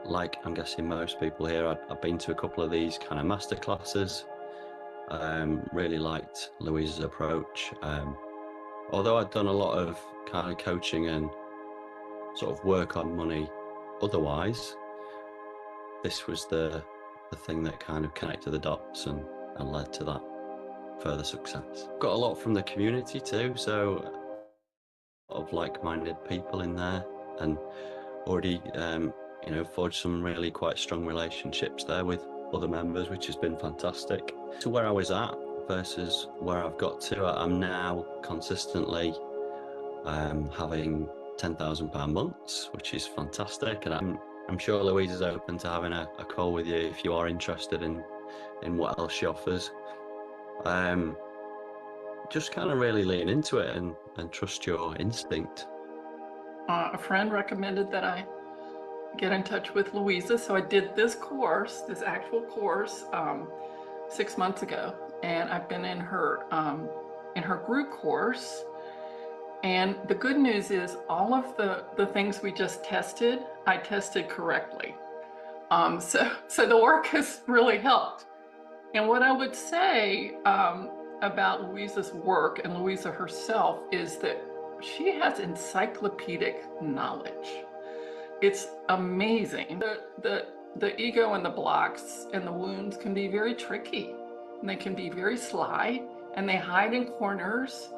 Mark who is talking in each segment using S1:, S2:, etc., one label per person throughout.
S1: like I'm guessing most people here, I've been to a couple of these kind of master classes. Really liked Louisa's approach. Although I'd done a lot of kind of coaching and sort of work on money otherwise, this was the thing that kind of connected the dots and led to that further success. Got a lot from the community too, so of like-minded people in there, and already forged some really quite strong relationships there with other members, which has been fantastic. To where I was at versus where I've got to, I'm now consistently having £10,000 months, which is fantastic, and I'm sure Louise is open to having a call with you if you are interested in what else she offers. Just kind of really lean into it and trust your instinct.
S2: A friend recommended that I get in touch with Louisa, so I did this course, this actual course, 6 months ago, and I've been in her group course. And the good news is all of the things we just tested, I tested correctly. So the work has really helped. And what I would say about Louisa's work and Louisa herself is that she has encyclopedic knowledge. It's amazing. The ego and the blocks and the wounds can be very tricky, and they can be very sly, and they hide in corners.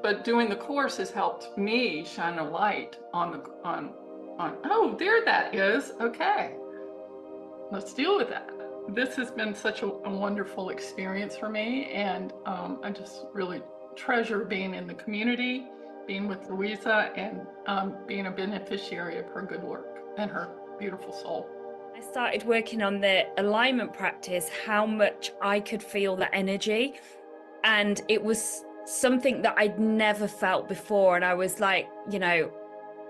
S2: But doing the course has helped me shine a light on oh, there that is. Okay, let's deal with that. This has been such a wonderful experience for me, and I just really treasure being in the community, being with Louisa, and being a beneficiary of her good work and her beautiful soul.
S3: I started working on the alignment practice, how much I could feel the energy, and it was something that I'd never felt before. And I was like,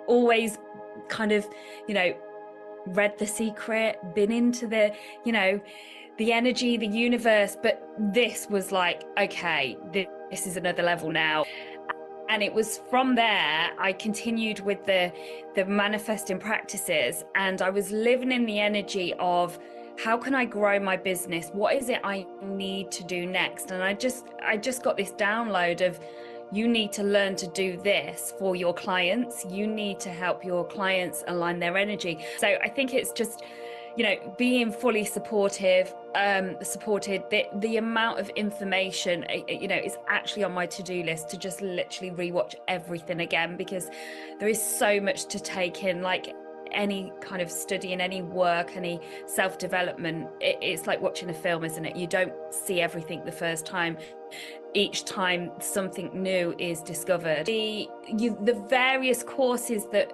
S3: always kind of, read The Secret, been into the, the energy, the universe, but this was like, okay, this is another level now. And it was from there I continued with the manifesting practices, and I was living in the energy of how can I grow my business? What is it I need to do next? And I just got this download of, you need to learn to do this for your clients. You need to help your clients align their energy. So I think it's just, being fully supported, the amount of information, is actually on my to-do list to just literally rewatch everything again, because there is so much to take in. Like any kind of study and any work, any self-development, it's like watching a film, isn't it? You don't see everything the first time. Each time something new is discovered. The various courses that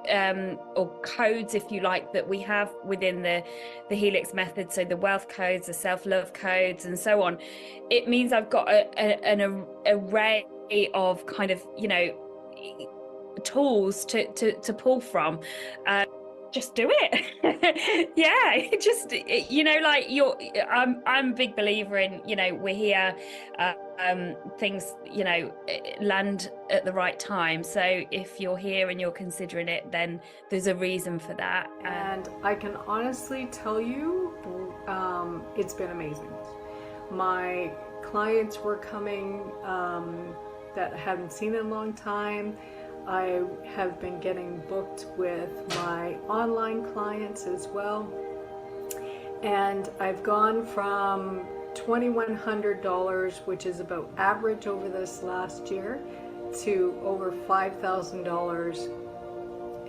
S3: or codes, if you like, that we have within the Helix method, so the wealth codes, the self-love codes, and so on, it means I've got an array of kind of tools to pull from. Just do it. Yeah, just like I'm a big believer in we're here, things land at the right time. So if you're here and you're considering it, then there's a reason for that.
S4: And I can honestly tell you, it's been amazing. My clients were coming that I hadn't seen in a long time. I have been getting booked with my online clients as well, and I've gone from $2,100, which is about average over this last year, to over $5,000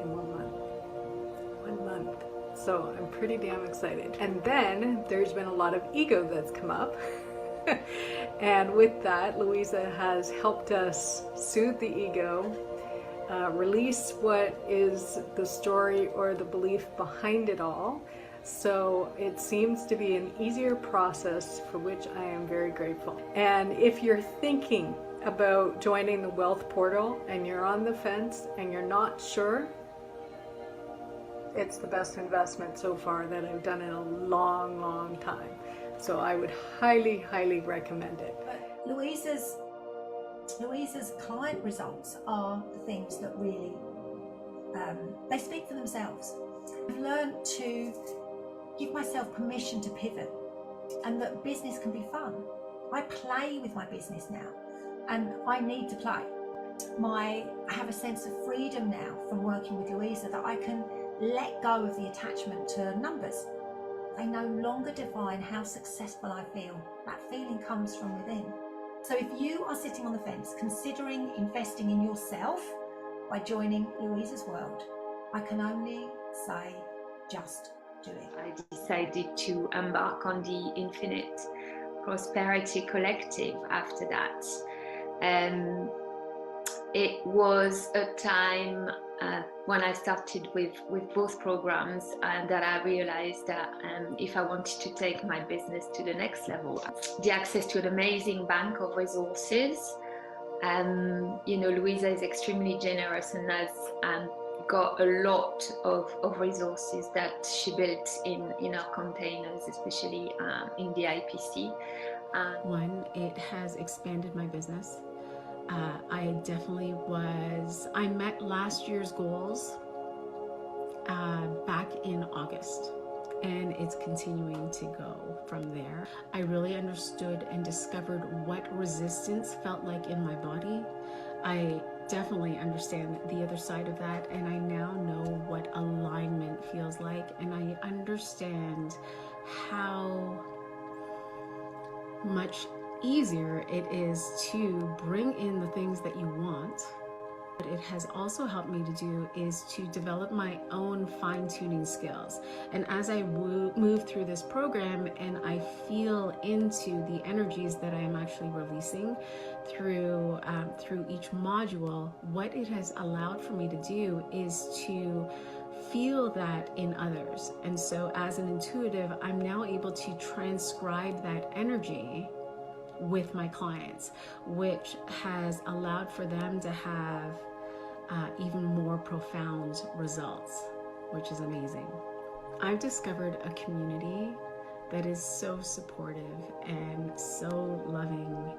S4: in 1 month. So I'm pretty damn excited. And then there's been a lot of ego that's come up. And with that, Louisa has helped us soothe the ego, release what is the story or the belief behind it all. So it seems to be an easier process, for which I am very grateful. And if you're thinking about joining the Wealth Portal and you're on the fence and you're not sure, it's the best investment so far that I've done in a long, long time. So I would highly, highly recommend it.
S5: But Louisa's client results are the things that really they speak for themselves. I've learned to give myself permission to pivot, and that business can be fun. I play with my business now, and I need to play. I have a sense of freedom now from working with Louisa, that I can let go of the attachment to numbers. They no longer define how successful I feel. That feeling comes from within. So if you are sitting on the fence, considering investing in yourself by joining Louisa's world, I can only say, just do it.
S6: I decided to embark on the Infinite Prosperity Collective after that. It was a time when I started with both programs, and that I realized that if I wanted to take my business to the next level, the access to an amazing bank of resources. You know, Louisa is extremely generous and has got a lot of resources that she built in our containers, especially in the IPC.
S7: One, it has expanded my business. I met last year's goals back in August, and it's continuing to go from there. I really understood and discovered what resistance felt like in my body. I definitely understand the other side of that, and I now know what alignment feels like, and I understand how much easier it is to bring in the things that you want. What it has also helped me to do is to develop my own fine-tuning skills. And as I move through this program and I feel into the energies that I am actually releasing through each module, what it has allowed for me to do is to feel that in others. And so as an intuitive, I'm now able to transcribe that energy with my clients, which has allowed for them to have even more profound results, which is amazing. I've discovered a community that is so supportive and so loving.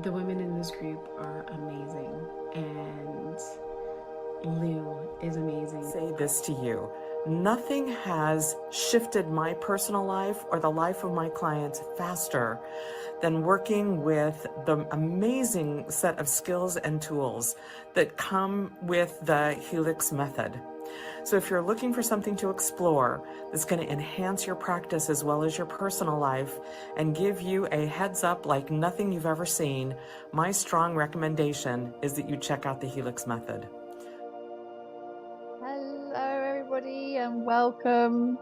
S7: The women in this group are amazing, and Lou is amazing.
S8: Say this to you. Nothing has shifted my personal life or the life of my clients faster than working with the amazing set of skills and tools that come with the Helix Method. So if you're looking for something to explore that's going to enhance your practice as well as your personal life and give you a heads up like nothing you've ever seen, my strong recommendation is that you check out the Helix Method.
S9: And welcome.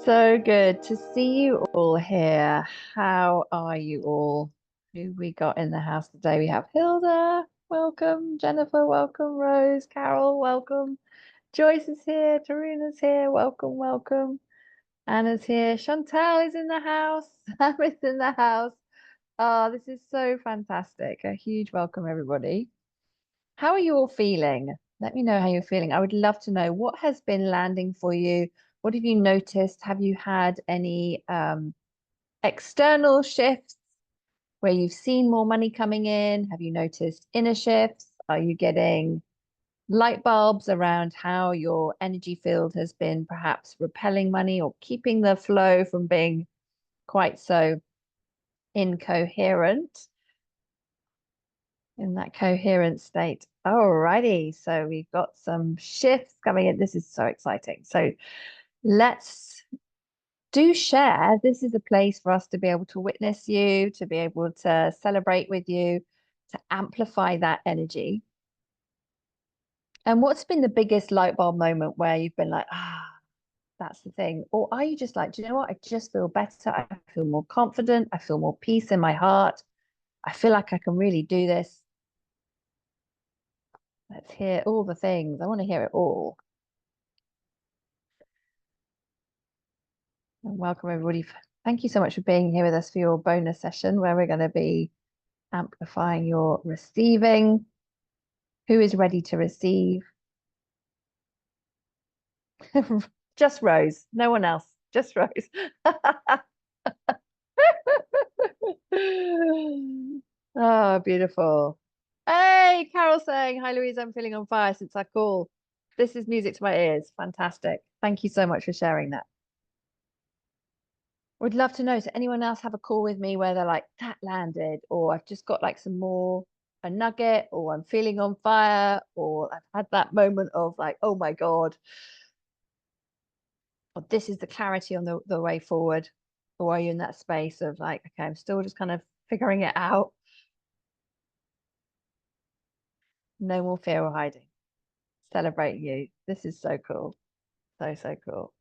S9: So good to see you all here. How are you all? Who we got in the house today? We have Hilda, welcome. Jennifer, welcome. Rose, Carol, welcome. Joyce is here. Taruna's here. Welcome, welcome. Anna's here. Chantal is in the house. Sam is in the house. Oh, this is so fantastic. A huge welcome, everybody. How are you all feeling? Let me know how you're feeling. I would love to know what has been landing for you. What have you noticed? Have you had any external shifts where you've seen more money coming in? Have you noticed inner shifts? Are you getting light bulbs around how your energy field has been perhaps repelling money or keeping the flow from being quite so incoherent? In that coherent state. Alrighty, so we've got some shifts coming in. This is so exciting. So let's do share. This is a place for us to be able to witness you, to be able to celebrate with you, to amplify that energy. And what's been the biggest light bulb moment where you've been like, that's the thing? Or are you just like, do you know what? I just feel better. I feel more confident. I feel more peace in my heart. I feel like I can really do this. Let's hear all the things. I want to hear it all. And welcome, everybody. Thank you so much for being here with us for your bonus session where we're going to be amplifying your receiving. Who is ready to receive? Just Rose. No one else. Just Rose. Oh, beautiful. Hey, Carol saying, hi, Louise, I'm feeling on fire since our call. This is music to my ears. Fantastic. Thank you so much for sharing that. Would love to know, does anyone else have a call with me where they're like, that landed, or I've just got like some more, a nugget, or I'm feeling on fire, or I've had that moment of like, oh my God, or this is the clarity on the way forward. Or are you in that space of like, okay, I'm still just kind of figuring it out? No more fear or hiding. Celebrate you. This is so cool. So, so cool.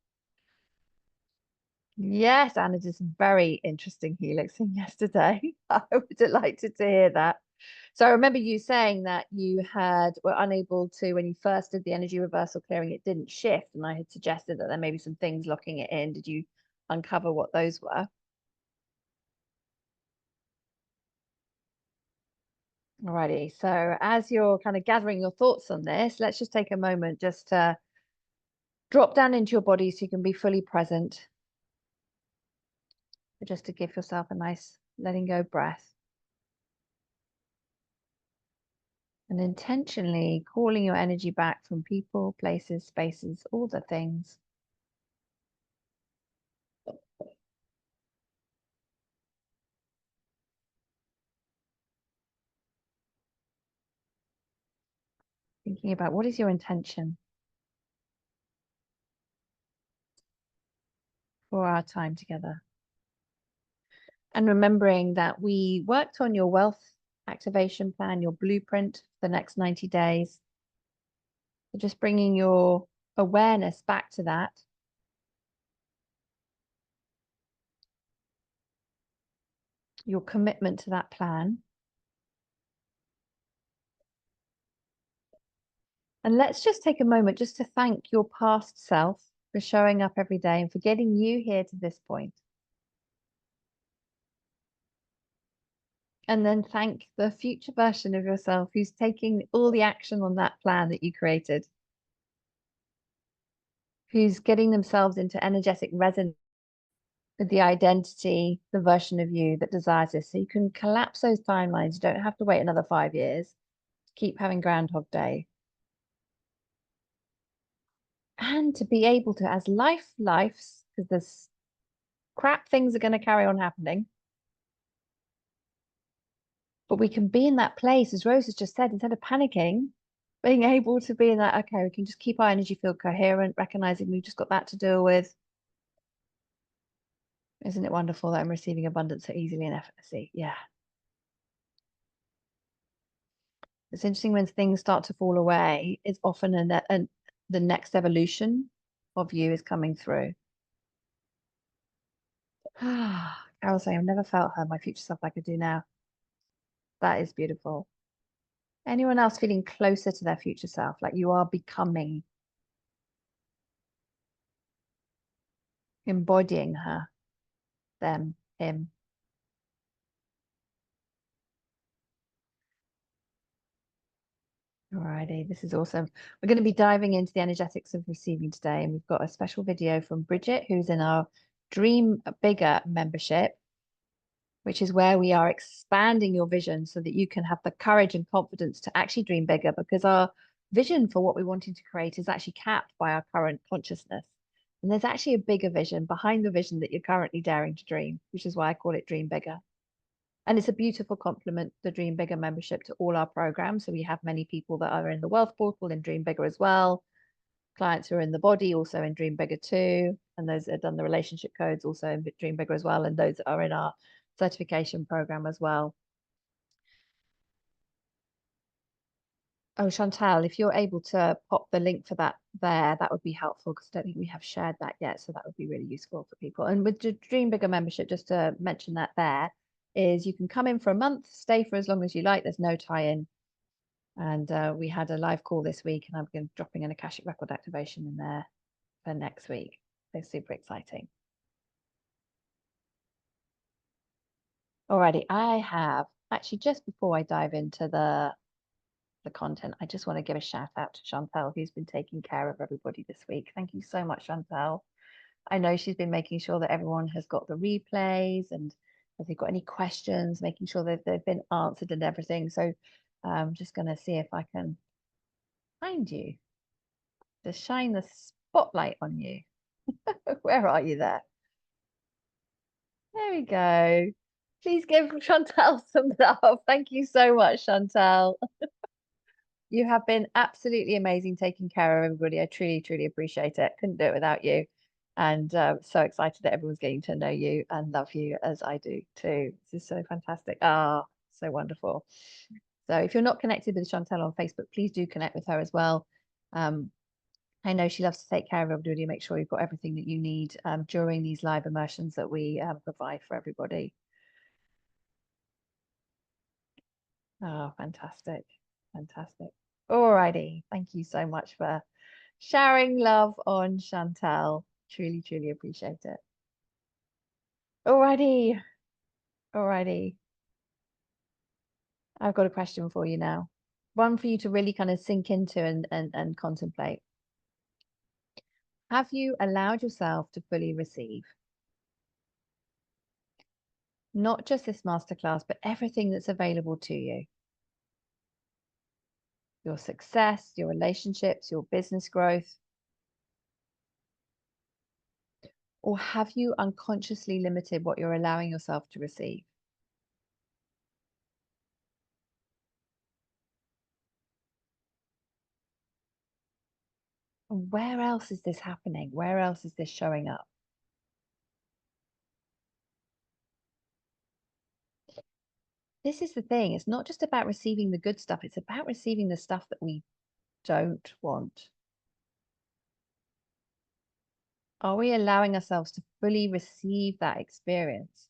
S9: Yes, Anna did some very interesting helixing yesterday. I was delighted to hear that. So I remember you saying that you were unable to, when you first did the energy reversal clearing, it didn't shift. And I had suggested that there may be some things locking it in. Did you uncover what those were? Alrighty. So as you're kind of gathering your thoughts on this, let's just take a moment just to drop down into your body so you can be fully present. Just to give yourself a nice letting go breath. And intentionally calling your energy back from people, places, spaces, all the things. Thinking about what is your intention for our time together. And remembering that we worked on your wealth activation plan, your blueprint for the next 90 days. So just bringing your awareness back to that. Your commitment to that plan. And let's just take a moment just to thank your past self for showing up every day and for getting you here to this point. And then thank the future version of yourself who's taking all the action on that plan that you created, who's getting themselves into energetic resonance with the identity, the version of you that desires this. So you can collapse those timelines. You don't have to wait another 5 years to keep having Groundhog Day. And to be able to, as lifes, because there's crap things are going to carry on happening. But we can be in that place, as Rose has just said, instead of panicking, being able to be in that, okay, we can just keep our energy field coherent, recognizing we've just got that to deal with. Isn't it wonderful that I'm receiving abundance so easily and effortlessly? Yeah. It's interesting when things start to fall away, it's often the next evolution of you is coming through. Carol saying, I've never felt her, my future self like I do now. That is beautiful. Anyone else feeling closer to their future self, like you are becoming, embodying her, them, him? Alrighty, this is awesome. We're going to be diving into the energetics of receiving today, and we've got a special video from Bridget, who's in our Dream Bigger membership, which is where we are expanding your vision so that you can have the courage and confidence to actually dream bigger, because our vision for what we're wanting to create is actually capped by our current consciousness. And there's actually a bigger vision behind the vision that you're currently daring to dream, which is why I call it Dream Bigger. And it's a beautiful complement, the Dream Bigger membership, to all our programs. So we have many people that are in the Wealth Portal in Dream Bigger as well. Clients who are in the body also in Dream Bigger too. And those that have done the relationship codes also in Dream Bigger as well. And those that are in our certification program as well. Oh, Chantal, if you're able to pop the link for that there, that would be helpful, because I don't think we have shared that yet. So that would be really useful for people. And with the Dream Bigger membership, just to mention that there, is you can come in for a month, stay for as long as you like. There's no tie-in. And we had a live call this week, and I'm going to be dropping an Akashic Record activation in there for next week. So super exciting. Alrighty, I have actually, just before I dive into the content, I just want to give a shout out to Chantal, who's been taking care of everybody this week. Thank you so much, Chantal. I know she's been making sure that everyone has got the replays, and if they've got any questions, making sure that they've been answered and everything. So I'm just going to see if I can find you to shine the spotlight on you. Where are you there? There we go. Please give Chantal some love. Thank you so much, Chantal. You have been absolutely amazing taking care of everybody. I truly, truly appreciate it. Couldn't do it without you. And so excited that everyone's getting to know you and love you as I do too. This is so fantastic. Ah, so wonderful. So if you're not connected with Chantal on Facebook, please do connect with her as well. I know she loves to take care of everybody, make sure you've got everything that you need during these live immersions that we provide for everybody. Oh, fantastic. Fantastic. Alrighty. Thank you so much for sharing love on Chantal. Truly, truly appreciate it. Alrighty. Alrighty. I've got a question for you now. One for you to really kind of sink into and contemplate. Have you allowed yourself to fully receive? Not just this masterclass, but everything that's available to you. Your success, your relationships, your business growth. Or have you unconsciously limited what you're allowing yourself to receive? And where else is this happening? Where else is this showing up? This is the thing. It's not just about receiving the good stuff. It's about receiving the stuff that we don't want. Are we allowing ourselves to fully receive that experience?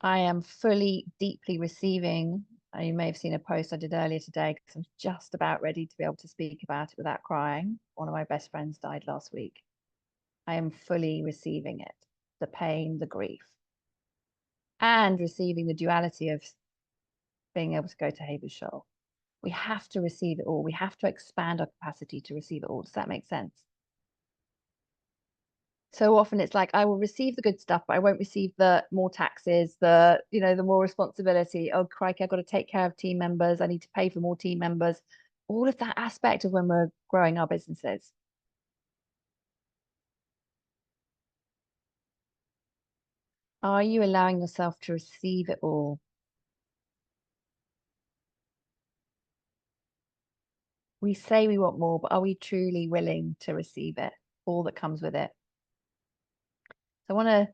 S9: I am fully, deeply receiving. You may have seen a post I did earlier today because I'm just about ready to be able to speak about it without crying. One of my best friends died last week. I am fully receiving it, the pain, the grief, and receiving the duality of being able to go to Havers Shoal. We have to receive it all. We have to expand our capacity to receive it all. Does that make sense? So often it's like, I will receive the good stuff, but I won't receive the more taxes, the more responsibility. Oh, crikey, I've got to take care of team members. I need to pay for more team members. All of that aspect of when we're growing our businesses. Are you allowing yourself to receive it all? We say we want more, but are we truly willing to receive it, all that comes with it? So I want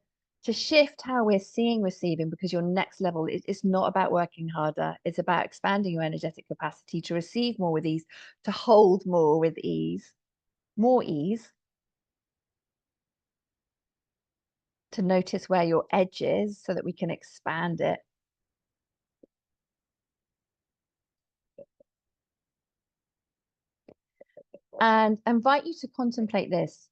S9: to shift how we're seeing receiving, because your next level it's not about working harder. It's about expanding your energetic capacity to receive more with ease, to hold more with ease, more ease, to notice where your edge is so that we can expand it. And I invite you to contemplate this.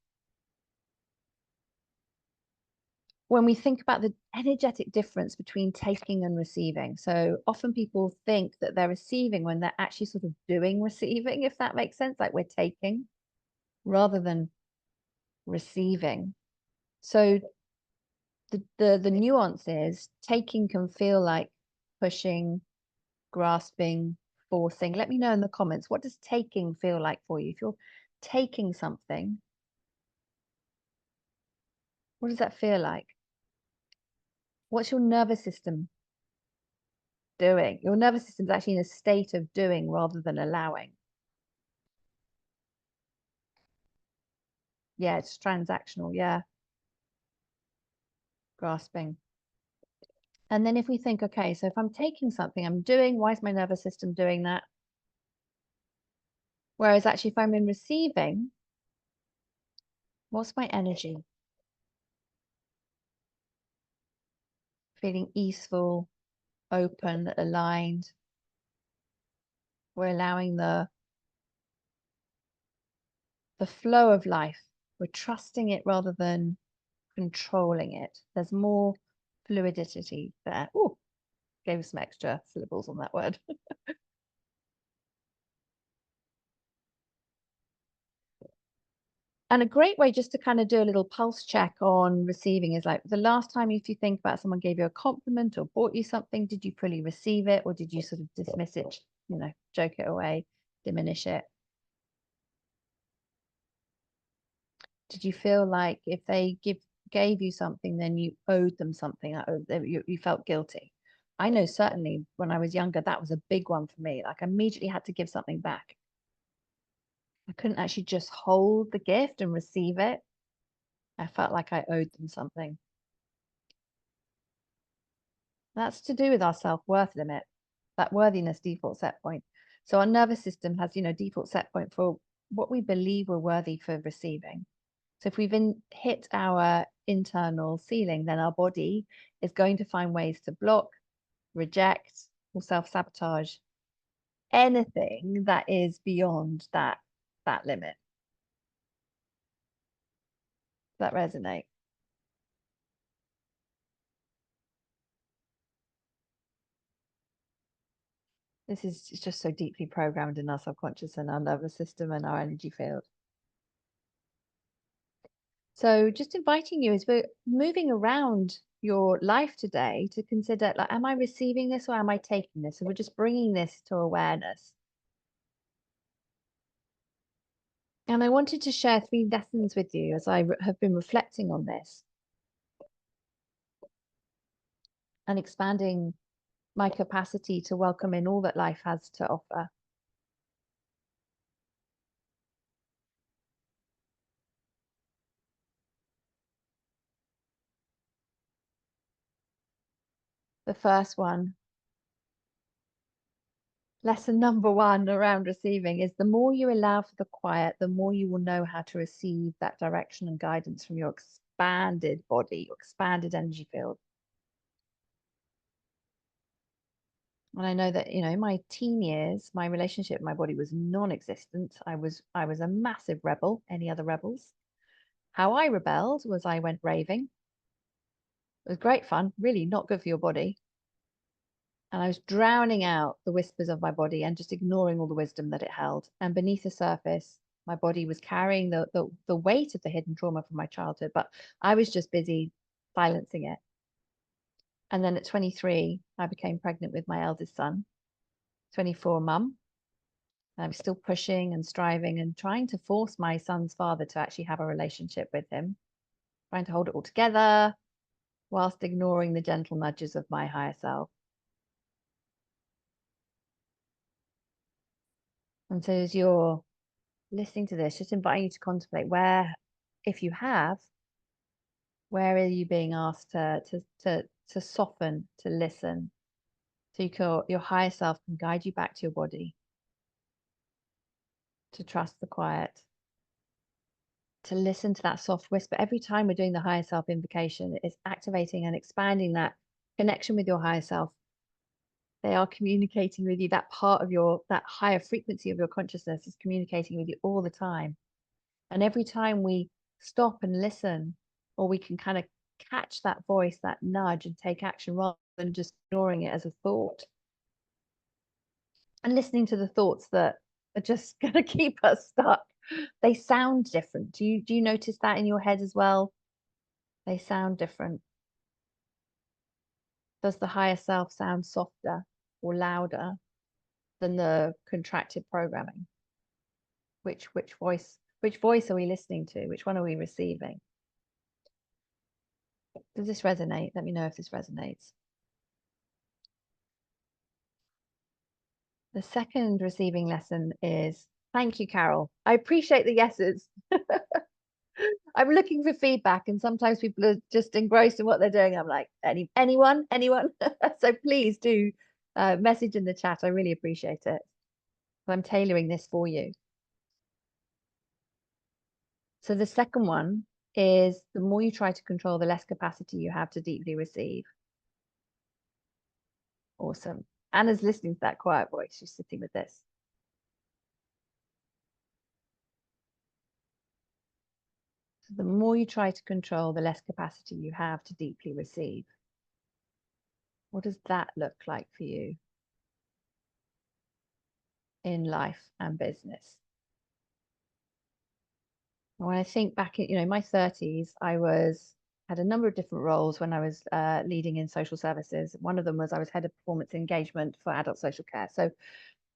S9: When we think about the energetic difference between taking and receiving. So often people think that they're receiving when they're actually sort of doing receiving, if that makes sense, like we're taking rather than receiving. So the nuance is taking can feel like pushing, grasping, forcing. Let me know in the comments, what does taking feel like for you? If you're taking something, what does that feel like? What's your nervous system doing? Your nervous system is actually in a state of doing rather than allowing. Yeah, it's transactional. Yeah. Grasping. And then if we think, okay, so if I'm taking something, I'm doing, why is my nervous system doing that? Whereas actually, if I'm in receiving, what's my energy? Feeling easeful, open, aligned. We're allowing the flow of life. We're trusting it rather than controlling it. There's more fluidity there. Oh, gave us some extra syllables on that word. And a great way just to kind of do a little pulse check on receiving is like the last time, if you think about someone gave you a compliment or bought you something, did you fully receive it, or did you sort of dismiss it, you know, joke it away, diminish it? Did you feel like if they gave you something, then you owed them something, you felt guilty? I know certainly when I was younger, that was a big one for me. Like I immediately had to give something back. I couldn't actually just hold the gift and receive it. I felt like I owed them something. That's to do with our self-worth limit, that worthiness default set point. So our nervous system has, you know, default set point for what we believe we're worthy for receiving. So if we've hit our internal ceiling, then our body is going to find ways to block, reject, or self-sabotage anything that is beyond that limit. Does that resonate? This is just so deeply programmed in our subconscious and our nervous system and our energy field. So just inviting you as we're moving around your life today to consider, like, am I receiving this or am I taking this? So we're just bringing this to awareness. And I wanted to share 3 lessons with you as I have been reflecting on this and expanding my capacity to welcome in all that life has to offer. The first one, lesson number 1 around receiving, is the more you allow for the quiet, the more you will know how to receive that direction and guidance from your expanded body, your expanded energy field. And I know that, you know, in my teen years, my relationship with my body was non-existent. I was a massive rebel. Any other rebels? How I rebelled was I went raving. It was great fun, really not good for your body. And I was drowning out the whispers of my body and just ignoring all the wisdom that it held. And beneath the surface, my body was carrying the weight of the hidden trauma from my childhood, but I was just busy silencing it. And then at 23, I became pregnant with my eldest son, 24 mum. And I was still pushing and striving and trying to force my son's father to actually have a relationship with him, trying to hold it all together whilst ignoring the gentle nudges of my higher self. And so as you're listening to this, just inviting you to contemplate where, if you have, where are you being asked to soften, to listen, so your higher self can guide you back to your body, to trust the quiet, to listen to that soft whisper. Every time we're doing the higher self invocation, it's activating and expanding that connection with your higher self. They are communicating with you. That part of that higher frequency of your consciousness is communicating with you all the time. And every time we stop and listen, or we can kind of catch that voice, that nudge, and take action rather than just ignoring it as a thought and listening to the thoughts that are just going to keep us stuck. They sound different. Do you notice that in your head as well? They sound different. Does the higher self sound softer or louder than the contracted programming? Which voice are we listening to? Which one are we receiving? Does this resonate? Let me know if this resonates. The second receiving lesson is, thank you, Carol. I appreciate the yeses. I'm looking for feedback, and sometimes people are just engrossed in what they're doing. I'm like, anyone? So please do message in the chat. I really appreciate it. I'm tailoring this for you. So the second one is, the more you try to control, the less capacity you have to deeply receive. Awesome. Anna's listening to that quiet voice. She's sitting with this. So the more you try to control, the less capacity you have to deeply receive. What does that look like for you in life and business? When I think back in my 30s, had a number of different roles when I was leading in social services. One of them was I was head of performance engagement for adult social care. So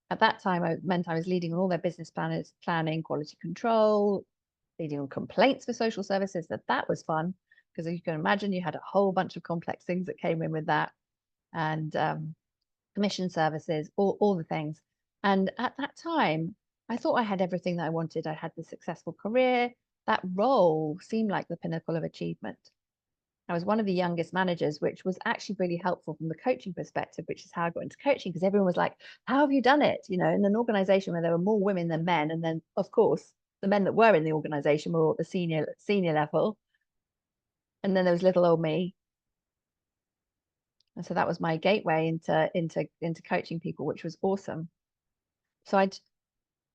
S9: at that time, I meant I was leading on all their business planners, planning, quality control, leading on complaints for social services. That was fun because, as you can imagine, you had a whole bunch of complex things that came in with that, and commission services, all the things. And at that time, I thought I had everything that I wanted. I had the successful career. That role seemed like the pinnacle of achievement. I was one of the youngest managers, which was actually really helpful from the coaching perspective, which is how I got into coaching, because everyone was like, how have you done it? In an organization where there were more women than men. And then, of course, the men that were in the organization were all at the senior level. And then there was little old me. And so that was my gateway into coaching people, which was awesome. So I'd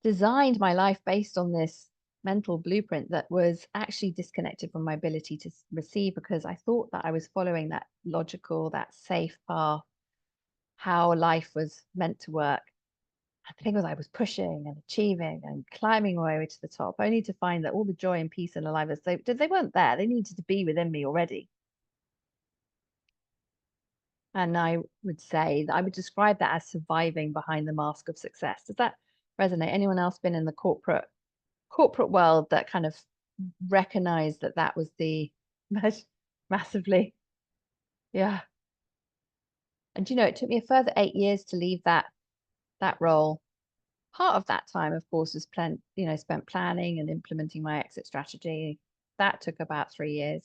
S9: designed my life based on this mental blueprint that was actually disconnected from my ability to receive, because I thought that I was following that logical, that safe path, how life was meant to work. And the thing was, I was pushing and achieving and climbing my way to the top, only to find that all the joy and peace and aliveness, they weren't there. They needed to be within me already. And I would say that I would describe that as surviving behind the mask of success. Does that resonate? Anyone else been in the corporate world that kind of recognized that was the massively? Yeah. And it took me a further 8 years to leave that role. Part of that time, of course, was spent planning and implementing my exit strategy. That took about 3 years.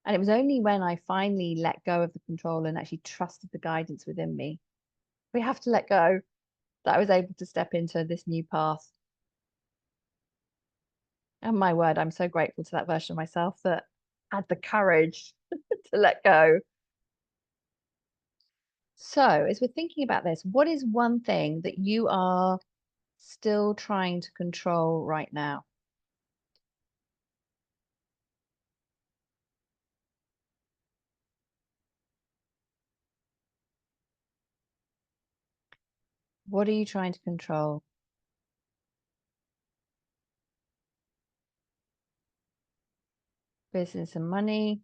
S9: And it was only when I finally let go of the control and actually trusted the guidance within me. We have to let go, that I was able to step into this new path. And my word, I'm so grateful to that version of myself that had the courage to let go. So as we're thinking about this, what is one thing that you are still trying to control right now? What are you trying to control? Business and money.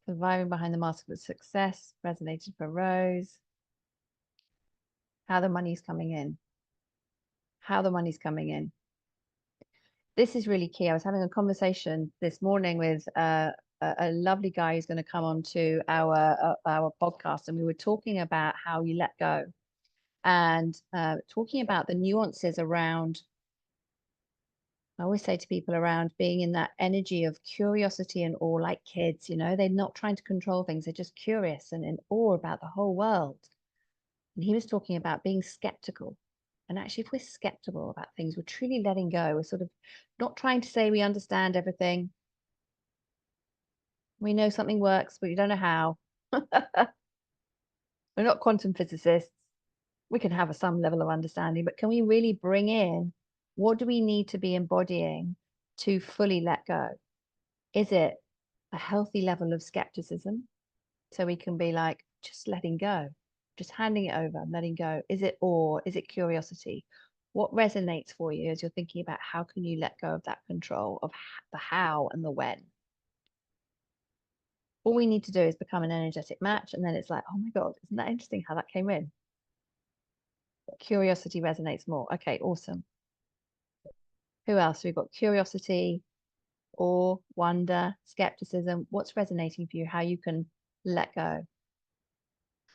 S9: Surviving behind the mask of success resonated for Rose. How the money's coming in. How the money's coming in. This is really key. I was having a conversation this morning with a lovely guy who's going to come on to our podcast, and we were talking about how you let go, and talking about the nuances around. I always say to people around being in that energy of curiosity and awe, like kids. They're not trying to control things; they're just curious and in awe about the whole world. And he was talking about being skeptical. And actually, if we're skeptical about things, we're truly letting go. We're sort of not trying to say we understand everything. We know something works, but we don't know how. We're not quantum physicists. We can have some level of understanding, but can we really bring in what do we need to be embodying to fully let go? Is it a healthy level of skepticism? So we can be like, just letting go, just handing it over and letting go. Is it awe? Is it curiosity? What resonates for you as you're thinking about how can you let go of that control of the how and the when? All we need to do is become an energetic match, and then it's like, oh my God, isn't that interesting how that came in? Curiosity resonates more. Okay, awesome. Who else? We've got curiosity, awe, wonder, skepticism. What's resonating for you? How you can let go.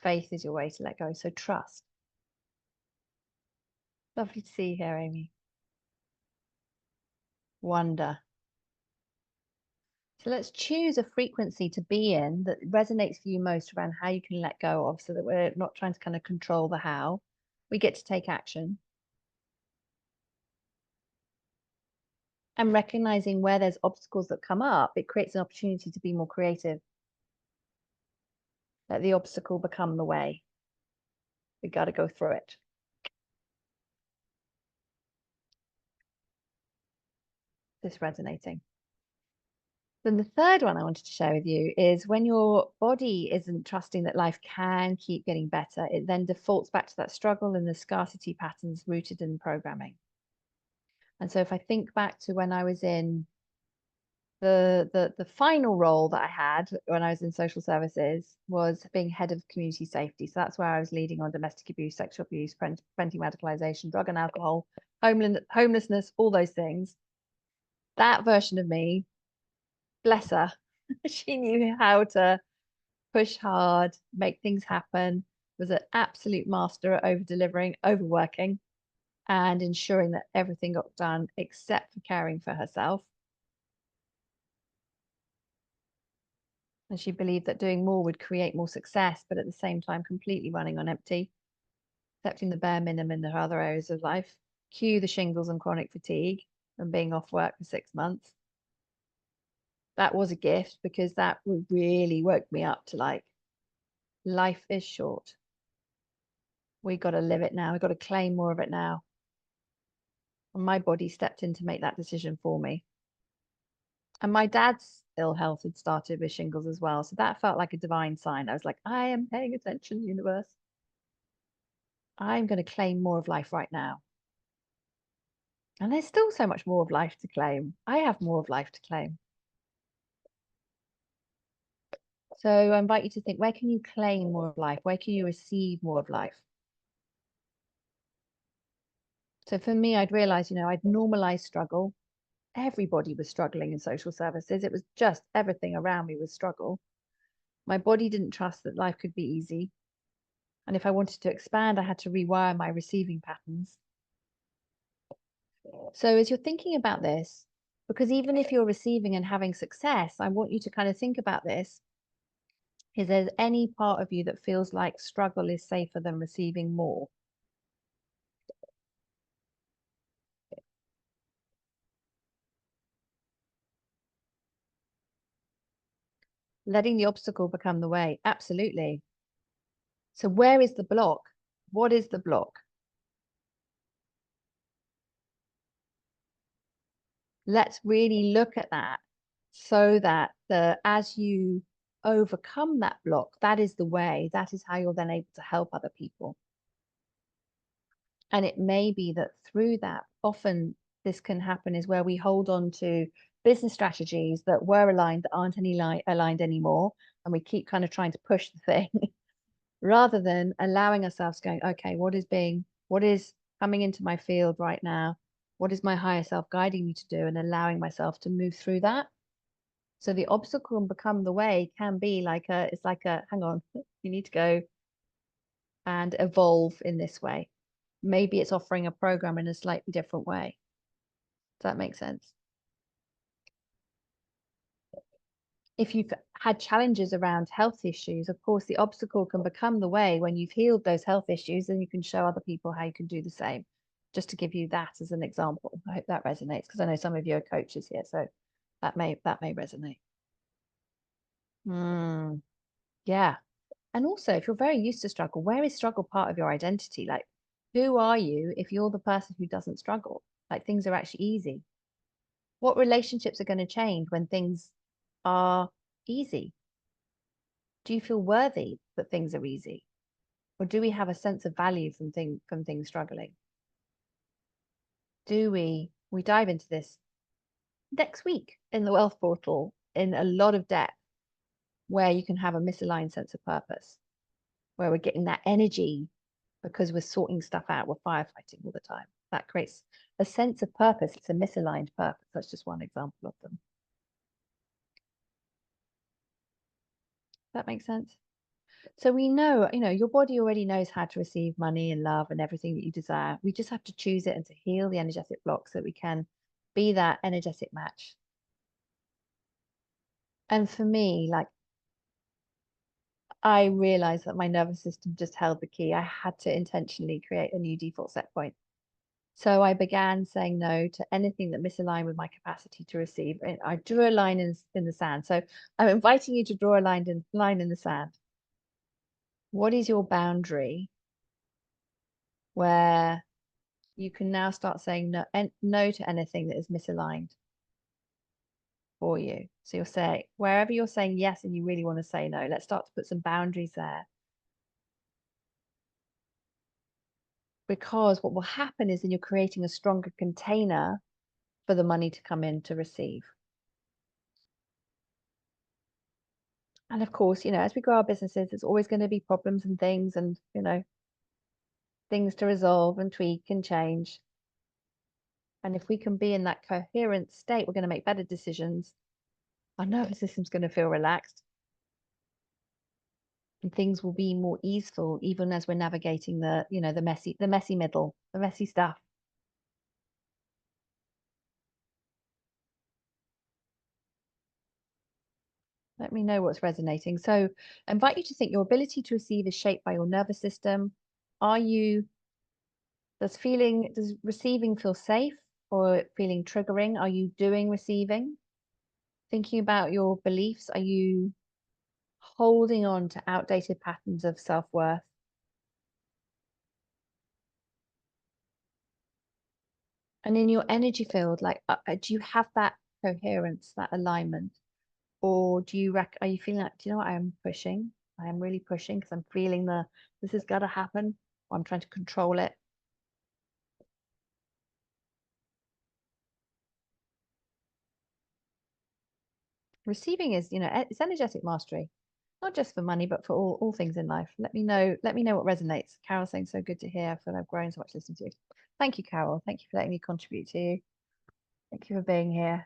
S9: Faith is your way to let go. So trust. Lovely to see you here, Amy. Wonder. So let's choose a frequency to be in that resonates for you most around how you can let go of, so that we're not trying to kind of control the how. We get to take action. And recognizing where there's obstacles that come up, it creates an opportunity to be more creative. Let the obstacle become the way. We got to go through it. This resonating. Then the third one I wanted to share with you is when your body isn't trusting that life can keep getting better, it then defaults back to that struggle and the scarcity patterns rooted in programming. And so if I think back to when I was in the final role that I had when I was in social services was being head of community safety. So that's where I was leading on domestic abuse, sexual abuse, preventing radicalization, drug and alcohol, homelessness, all those things. That version of me, bless her, she knew how to push hard, make things happen, was an absolute master at over delivering, overworking, and ensuring that everything got done except for caring for herself. And she believed that doing more would create more success, but at the same time, completely running on empty, accepting the bare minimum in the other areas of life, cue the shingles and chronic fatigue and being off work for 6 months. That was a gift because that really woke me up to like, life is short. We got to live it now. We've got to claim more of it now. And my body stepped in to make that decision for me. And my dad's ill health had started with shingles as well. So that felt like a divine sign. I was like, I am paying attention, universe. I'm going to claim more of life right now. And there's still so much more of life to claim. I have more of life to claim. So I invite you to think, where can you claim more of life? Where can you receive more of life? So for me, I'd realized, I'd normalized struggle. Everybody was struggling in social services. It was just everything around me was struggle. My body didn't trust that life could be easy. And if I wanted to expand, I had to rewire my receiving patterns. So as you're thinking about this, because even if you're receiving and having success, I want you to kind of think about this. Is there any part of you that feels like struggle is safer than receiving more? Letting the obstacle become the way. Absolutely. So where is the block? What is the block? Let's really look at that so that as you overcome that block, that is the way, that is how you're then able to help other people. And it may be that through that, often this can happen is where we hold on to business strategies that were aligned that aren't aligned anymore. And we keep kind of trying to push the thing rather than allowing ourselves going, okay, what is coming into my field right now? What is my higher self guiding me to do, and allowing myself to move through that? So the obstacle and become the way can be it's like a, hang on, you need to go and evolve in this way. Maybe it's offering a program in a slightly different way. Does that make sense? If you've had challenges around health issues, of course, the obstacle can become the way when you've healed those health issues, and you can show other people how you can do the same. Just to give you that as an example. I hope that resonates, because I know some of you are coaches here, so that may resonate. Yeah. And also, if you're very used to struggle, where is struggle part of your identity? Like, who are you if you're the person who doesn't struggle? Like, things are actually easy. What relationships are going to change when things are easy? Do you feel worthy that things are easy? Or do we have a sense of value from things struggling? Do we dive into this next week in the Wealth Portal in a lot of depth, where you can have a misaligned sense of purpose, where we're getting that energy because we're sorting stuff out, we're firefighting all the time. That creates a sense of purpose. It's a misaligned purpose. That's just one example of them. That makes sense? So we know, your body already knows how to receive money and love and everything that you desire. We just have to choose it and to heal the energetic blocks so that we can be that energetic match. And for me, I realized that my nervous system just held the key. I had to intentionally create a new default set point. So I began saying no to anything that misaligned with my capacity to receive. And I drew a line in the sand. So I'm inviting you to draw a line in the sand. What is your boundary where you can now start saying no to anything that is misaligned for you? So you'll say, wherever you're saying yes and you really want to say no, let's start to put some boundaries there. Because what will happen is then you're creating a stronger container for the money to come in to receive. And of course, you know, as we grow our businesses, there's always going to be problems and things and, you know, things to resolve and tweak and change. And if we can be in that coherent state, we're going to make better decisions. Our nervous system's going to feel relaxed. And things will be more easeful, even as we're navigating the, you know, the messy middle, the messy stuff. Let me know what's resonating. So I invite you to think your ability to receive is shaped by your nervous system. Does receiving feel safe or feeling triggering? Are you doing receiving? Thinking about your beliefs, are you holding on to outdated patterns of self-worth? And in your energy field, like, do you have that coherence, that alignment? Or are you feeling like, do you know what, I am pushing? I am really pushing because I'm feeling this has got to happen, or I'm trying to control it. Receiving is, you know, it's energetic mastery, not just for money, but for all things in life. Let me know what resonates. Carol's saying, so good to hear. I feel I've grown so much listening to you. Thank you, Carol. Thank you for letting me contribute to you. Thank you for being here.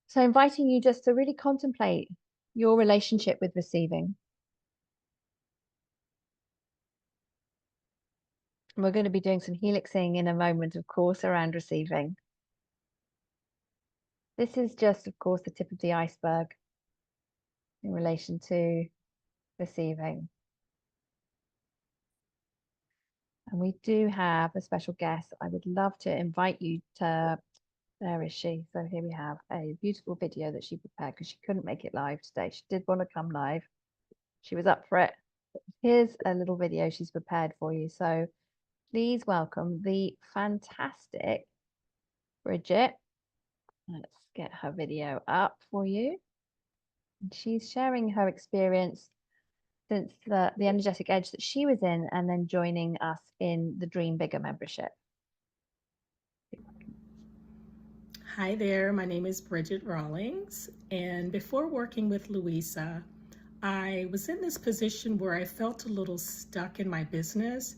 S9: So inviting you just to really contemplate your relationship with receiving. And we're going to be doing some helixing in a moment, of course, around receiving. This is just, of course, the tip of the iceberg in relation to receiving. And we do have a special guest. I would love to invite you to, there is she. So here we have a beautiful video that she prepared because she couldn't make it live today. She did want to come live. She was up for it. Here's a little video she's prepared for you. So please welcome the fantastic Bridget. Let's get her video up for you. And she's sharing her experience since the energetic edge that she was in, and then joining us in the Dream Bigger membership.
S10: Hi there, my name is Bridget Rawlings, and before working with Louisa, I was in this position where I felt a little stuck in my business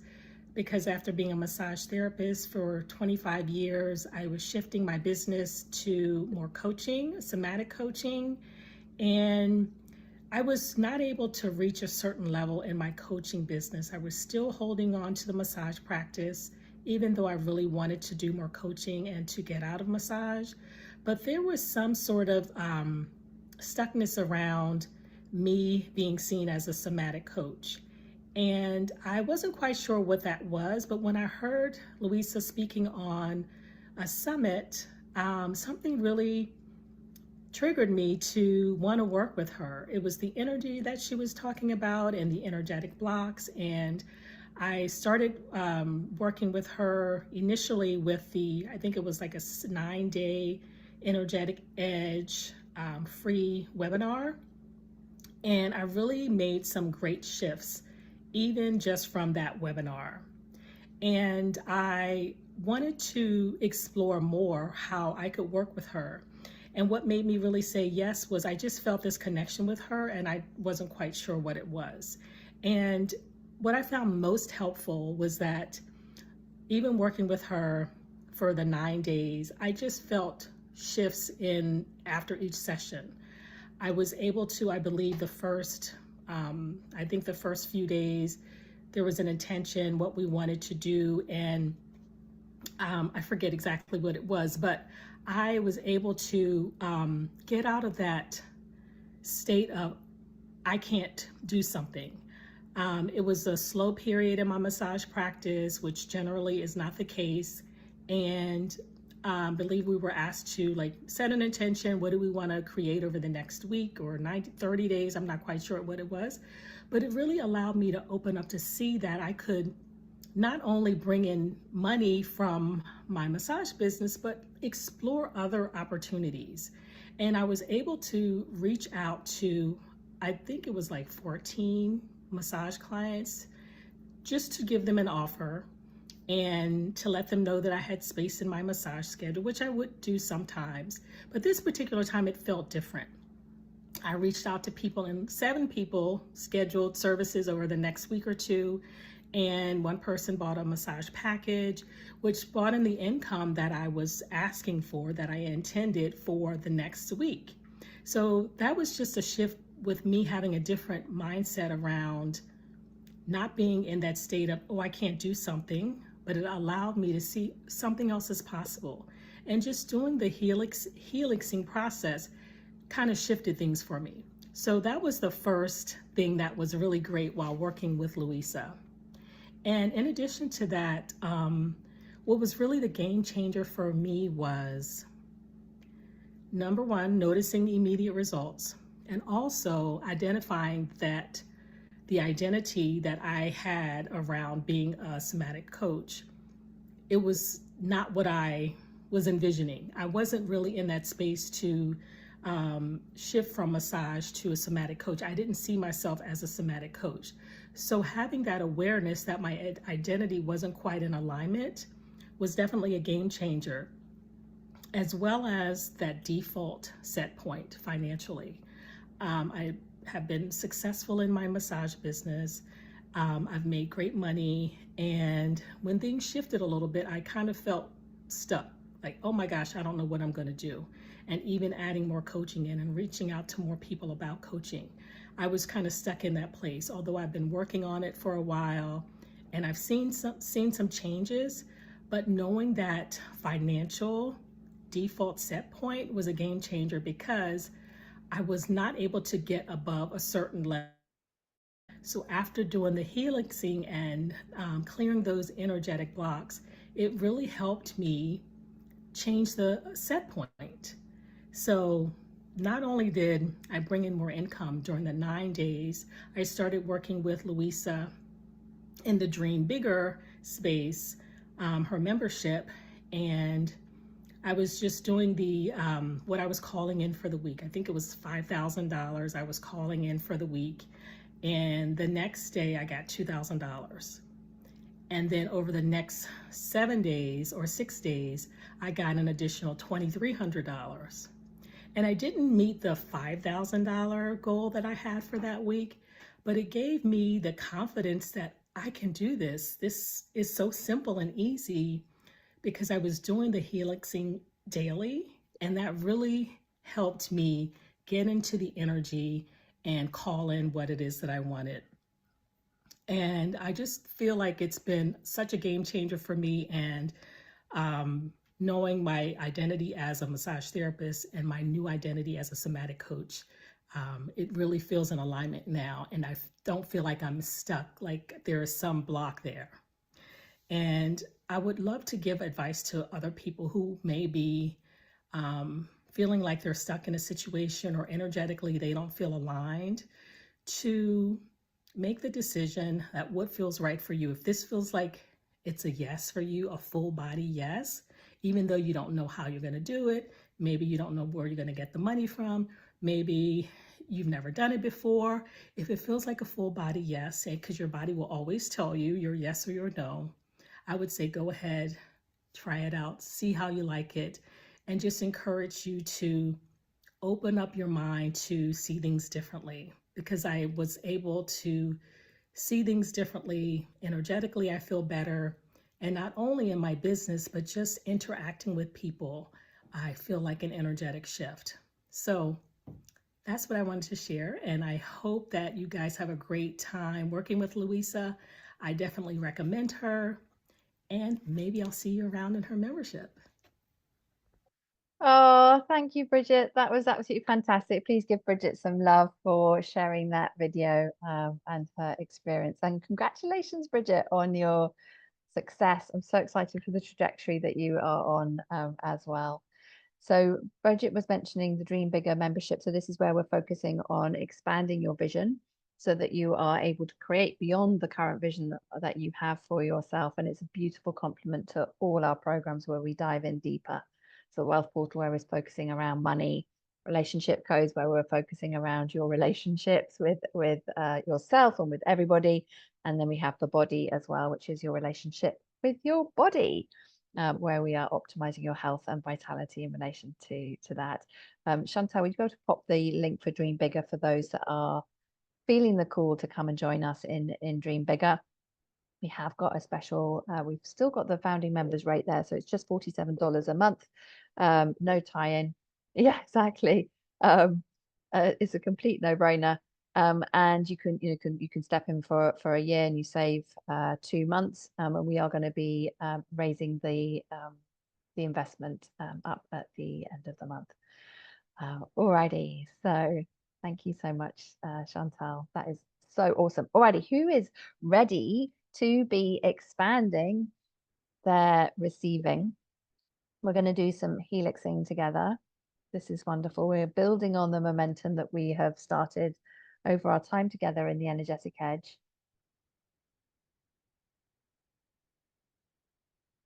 S10: because after being a massage therapist for 25 years, I was shifting my business to more coaching, somatic coaching, and I was not able to reach a certain level in my coaching business. I was still holding on to the massage practice, even though I really wanted to do more coaching and to get out of massage. But there was some sort of stuckness around me being seen as a somatic coach. And I wasn't quite sure what that was, but when I heard Louisa speaking on a summit, something really triggered me to want to work with her. It was the energy that she was talking about and the energetic blocks. And I started working with her initially with I think it was like a 9-day energetic edge free webinar. And I really made some great shifts, even just from that webinar. And I wanted to explore more how I could work with her. And what made me really say yes was I just felt this connection with her and I wasn't quite sure what it was. And what I found most helpful was that even working with her for the 9 days, I just felt shifts in after each session. I was able to, I believe the first few days, there was an intention, what we wanted to do, and I forget exactly what it was, but I was able to get out of that state of I can't do something. It was a slow period in my massage practice, which generally is not the case. And I believe we were asked to set an intention. What do we want to create over the next week or 30 days? I'm not quite sure what it was, but it really allowed me to open up to see that I could not only bring in money from my massage business, but explore other opportunities. And I was able to reach out to, I think it was 14 massage clients, just to give them an offer. and to let them know that I had space in my massage schedule, which I would do sometimes. But this particular time, it felt different. I reached out to people, and 7 people scheduled services over the next week or two. And one person bought a massage package, which brought in the income that I was asking for, that I intended for the next week. So that was just a shift with me having a different mindset around not being in that state of, oh, I can't do something, but it allowed me to see something else is possible. And just doing the helixing process kind of shifted things for me. So that was the first thing that was really great while working with Louisa. And in addition to that, what was really the game changer for me was, number one, noticing immediate results, and also identifying that the identity that I had around being a somatic coach, it was not what I was envisioning. I wasn't really in that space to shift from massage to a somatic coach. I didn't see myself as a somatic coach. So having that awareness that my identity wasn't quite in alignment was definitely a game changer, as well as that default set point financially. I have been successful in my massage business. I've made great money. And when things shifted a little bit, I kind of felt stuck. Like, oh my gosh, I don't know what I'm going to do. And even adding more coaching in and reaching out to more people about coaching, I was kind of stuck in that place. Although I've been working on it for a while and I've seen some changes, but knowing that financial default set point was a game changer, because I was not able to get above a certain level. So after doing the helixing and clearing those energetic blocks, it really helped me change the set point. So not only did I bring in more income during the 9 days, I started working with Louisa in the Dream Bigger space, her membership, and I was just doing the what I was calling in for the week. I think it was $5,000 I was calling in for the week, and the next day I got $2,000. And then over the next 7 days or 6 days, I got an additional $2,300. And I didn't meet the $5,000 goal that I had for that week, but it gave me the confidence that I can do this. This is so simple and easy, because I was doing the helixing daily, and that really helped me get into the energy and call in what it is that I wanted. And I just feel like it's been such a game changer for me. And knowing my identity as a massage therapist and my new identity as a somatic coach, it really feels in alignment now. And I don't feel like I'm stuck, like there is some block there. And I would love to give advice to other people who may be feeling like they're stuck in a situation, or energetically they don't feel aligned, to make the decision that what feels right for you. If this feels like it's a yes for you, a full body yes, even though you don't know how you're going to do it, maybe you don't know where you're going to get the money from, maybe you've never done it before. If it feels like a full body yes, because your body will always tell you your yes or your no, I would say go ahead, try it out, see how you like it, and just encourage you to open up your mind to see things differently. Because I was able to see things differently energetically, I feel better. And not only in my business, but just interacting with people, I feel like an energetic shift. So that's what I wanted to share. And I hope that you guys have a great time working with Louisa. I definitely recommend her. And maybe I'll see you around in her membership.
S9: Oh, thank you, Bridget. That was absolutely fantastic. Please give Bridget some love for sharing that video and her experience. And congratulations, Bridget, on your success. I'm so excited for the trajectory that you are on as well. So Bridget was mentioning the Dream Bigger membership. So this is where we're focusing on expanding your vision so that you are able to create beyond the current vision that you have for yourself. And it's a beautiful complement to all our programs where we dive in deeper. So Wealth Portal, where we're focusing around money, Relationship Codes, where we're focusing around your relationships with yourself and with everybody. And then we have the body as well, which is your relationship with your body, where we are optimizing your health and vitality in relation to that. Chantal, would you be able to pop the link for Dream Bigger for those that are feeling the call to come and join us in Dream Bigger? We have got a special, we've still got the founding members rate there, so it's just $47 a month, no tie-in. Yeah, exactly. It's a complete no-brainer. And you can step in for a year and you save 2 months. And we are going to be raising the investment up at the end of the month. Alrighty, so thank you so much, Chantal. That is so awesome. Alrighty, who is ready to be expanding their receiving? We're going to do some helixing together. This is wonderful. We're building on the momentum that we have started over our time together in the Energetic Edge.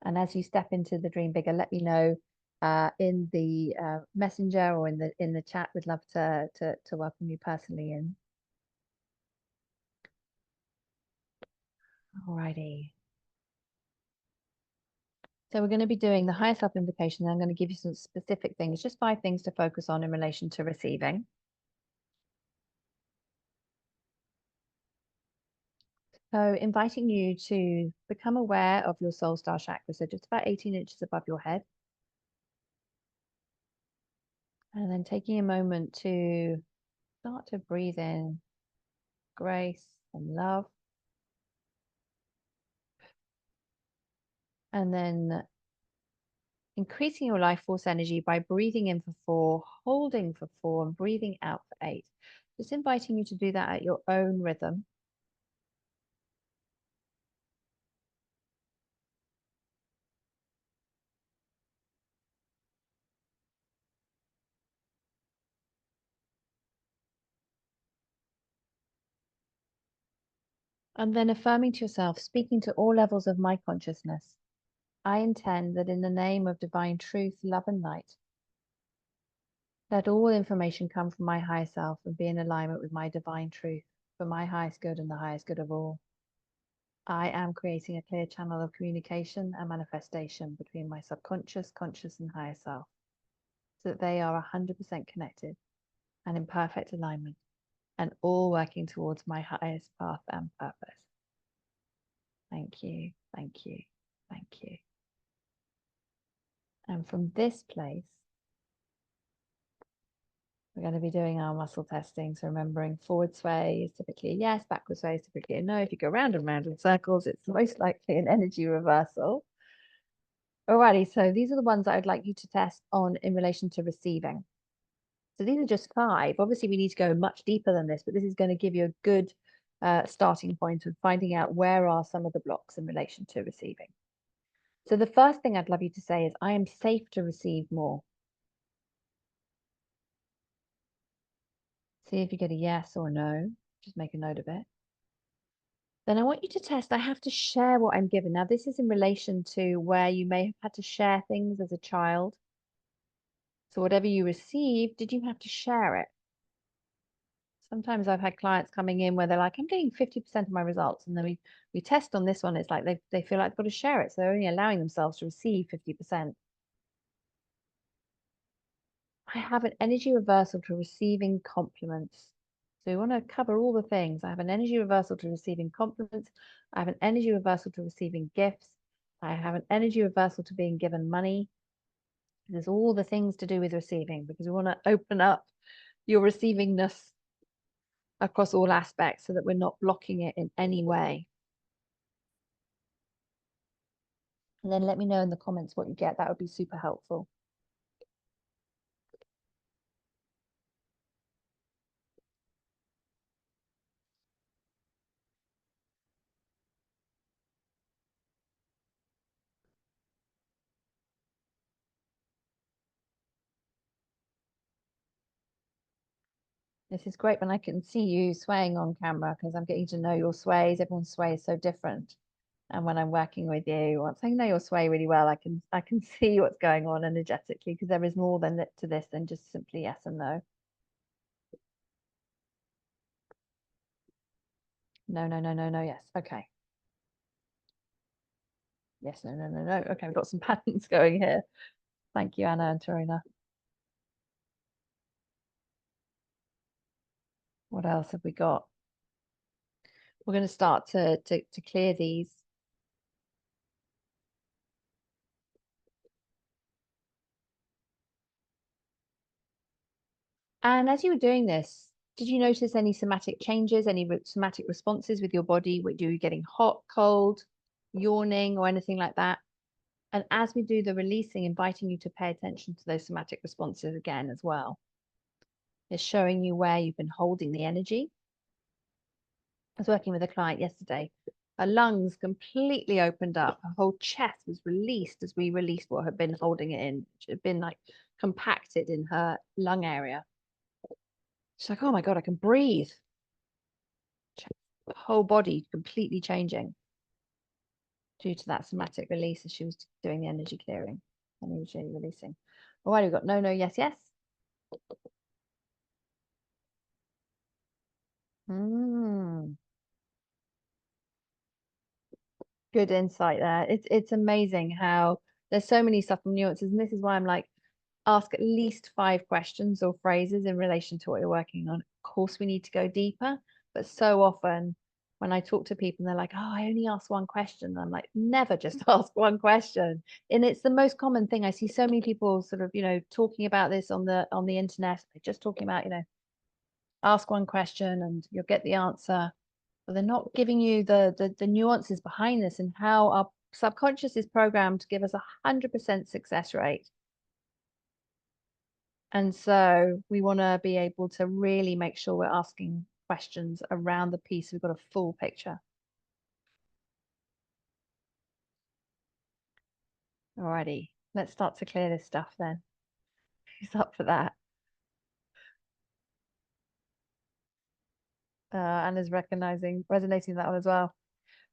S9: And as you step into the Dream Bigger, let me know in the messenger or in the chat. We'd love to welcome you personally in. Alrighty. So we're going to be doing the higher self invocation. I'm going to give you some specific things, just 5 things to focus on in relation to receiving. So inviting you to become aware of your soul star chakra, so just about 18 inches above your head. And then taking a moment to start to breathe in grace and love. And then increasing your life force energy by breathing in for 4, holding for 4, and breathing out for 8. Just inviting you to do that at your own rhythm. And then affirming to yourself, speaking to all levels of my consciousness, I intend that in the name of divine truth, love and light, let all information come from my higher self and be in alignment with my divine truth for my highest good and the highest good of all. I am creating a clear channel of communication and manifestation between my subconscious, conscious, and higher self, so that they are 100% connected and in perfect alignment, and all working towards my highest path and purpose. Thank you, thank you, thank you. And from this place, we're going to be doing our muscle testing. So remembering forward sway is typically a yes, backward sway is typically a no. If you go round and round in circles, it's most likely an energy reversal. Alrighty, so these are the ones that I'd like you to test on in relation to receiving. So these are just 5. Obviously, we need to go much deeper than this, but this is going to give you a good starting point of finding out where are some of the blocks in relation to receiving. So the first thing I'd love you to say is, I am safe to receive more. See if you get a yes or no. Just make a note of it. Then I want you to test, I have to share what I'm given. Now, this is in relation to where you may have had to share things as a child. So whatever you received, did you have to share it? Sometimes I've had clients coming in where they're like, I'm getting 50% of my results. And then we test on this one. It's like they feel like they've got to share it. So they're only allowing themselves to receive 50%. I have an energy reversal to receiving compliments. So we want to cover all the things. I have an energy reversal to receiving compliments. I have an energy reversal to receiving gifts. I have an energy reversal to being given money. There's all the things to do with receiving, because we want to open up your receivingness across all aspects so that we're not blocking it in any way. And then let me know in the comments what you get. That would be super helpful. This is great when I can see you swaying on camera, because I'm getting to know your sways. Everyone's sway is so different. And when I'm working with you, once I know your sway really well, I can see what's going on energetically, because there is more than to this than just simply yes and no. No, no, no, no, no, yes. Okay. Yes, no, no, no, no. Okay, we've got some patterns going here. Thank you, Anna and Tarina. What else have we got? We're going to start to clear these. And as you were doing this, did you notice any somatic changes, any somatic responses with your body? Were you getting hot, cold, yawning, or anything like that? And as we do the releasing, inviting you to pay attention to those somatic responses again as well. It's showing you where you've been holding the energy. I was working with a client yesterday. Her lungs completely opened up. Her whole chest was released as we released what had been holding it in. It had been like compacted in her lung area. She's like, oh my God, I can breathe. The whole body completely changing due to that somatic release as she was doing the energy clearing, energy releasing. All right, we've got no, no, yes, yes. Good insight there. It's amazing how there's so many subtle nuances, and this is why I'm like, ask at least 5 questions or phrases in relation to what you're working on. Of course, we need to go deeper, but so often when I talk to people, they're like, oh, I only ask 1 question. And I'm like, never just ask 1 question. And it's the most common thing. I see so many people sort of, talking about this on the internet. They're just talking about, ask 1 question and you'll get the answer. But they're not giving you the nuances behind this and how our subconscious is programmed to give us 100% success rate. And so we want to be able to really make sure we're asking questions around the piece. We've got a full picture. Alrighty, let's start to clear this stuff then. Who's up for that? Anna's resonating with that one as well.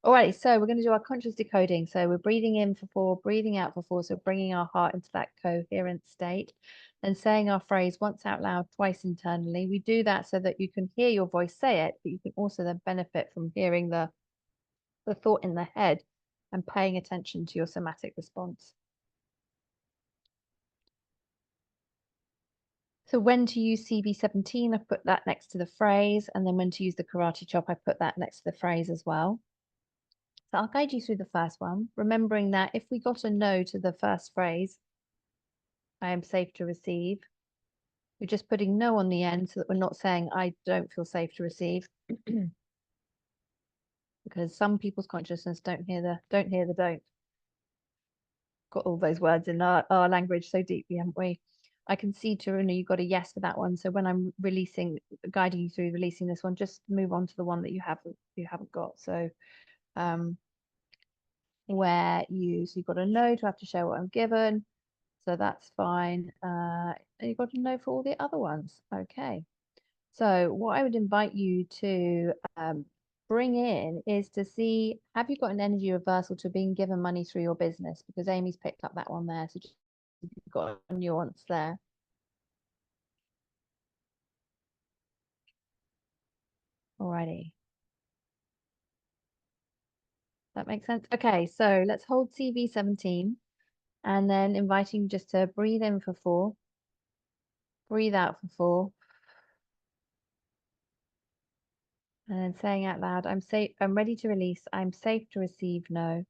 S9: Alrighty, so we're going to do our conscious decoding. So we're breathing in for 4, breathing out for 4. So bringing our heart into that coherent state and saying our phrase once out loud, twice internally. We do that so that you can hear your voice say it, but you can also then benefit from hearing the thought in the head and paying attention to your somatic response. So when to use CV17, I put that next to the phrase, and then when to use the karate chop, I put that next to the phrase as well. So I'll guide you through the first one, remembering that if we got a no to the first phrase, I am safe to receive, we're just putting no on the end so that we're not saying I don't feel safe to receive. Because some people's consciousness don't hear the don't. Got all those words in our language so deeply, haven't we? I can see, Taruna, you got a yes for that one. So when I'm guiding you through releasing this one, just move on to the one that you haven't got. So where you've got a no to have to share what I'm given. So that's fine. And you've got a no for all the other ones. Okay. So what I would invite you to bring in is to see, have you got an energy reversal to being given money through your business? Because Amy's picked up that one there. So just, you've got a nuance there. Alrighty. That makes sense. Okay, so let's hold CV17 and then inviting you just to breathe in for 4, breathe out for 4. And then saying out loud, I'm safe, I'm ready to release, I'm safe to receive, no.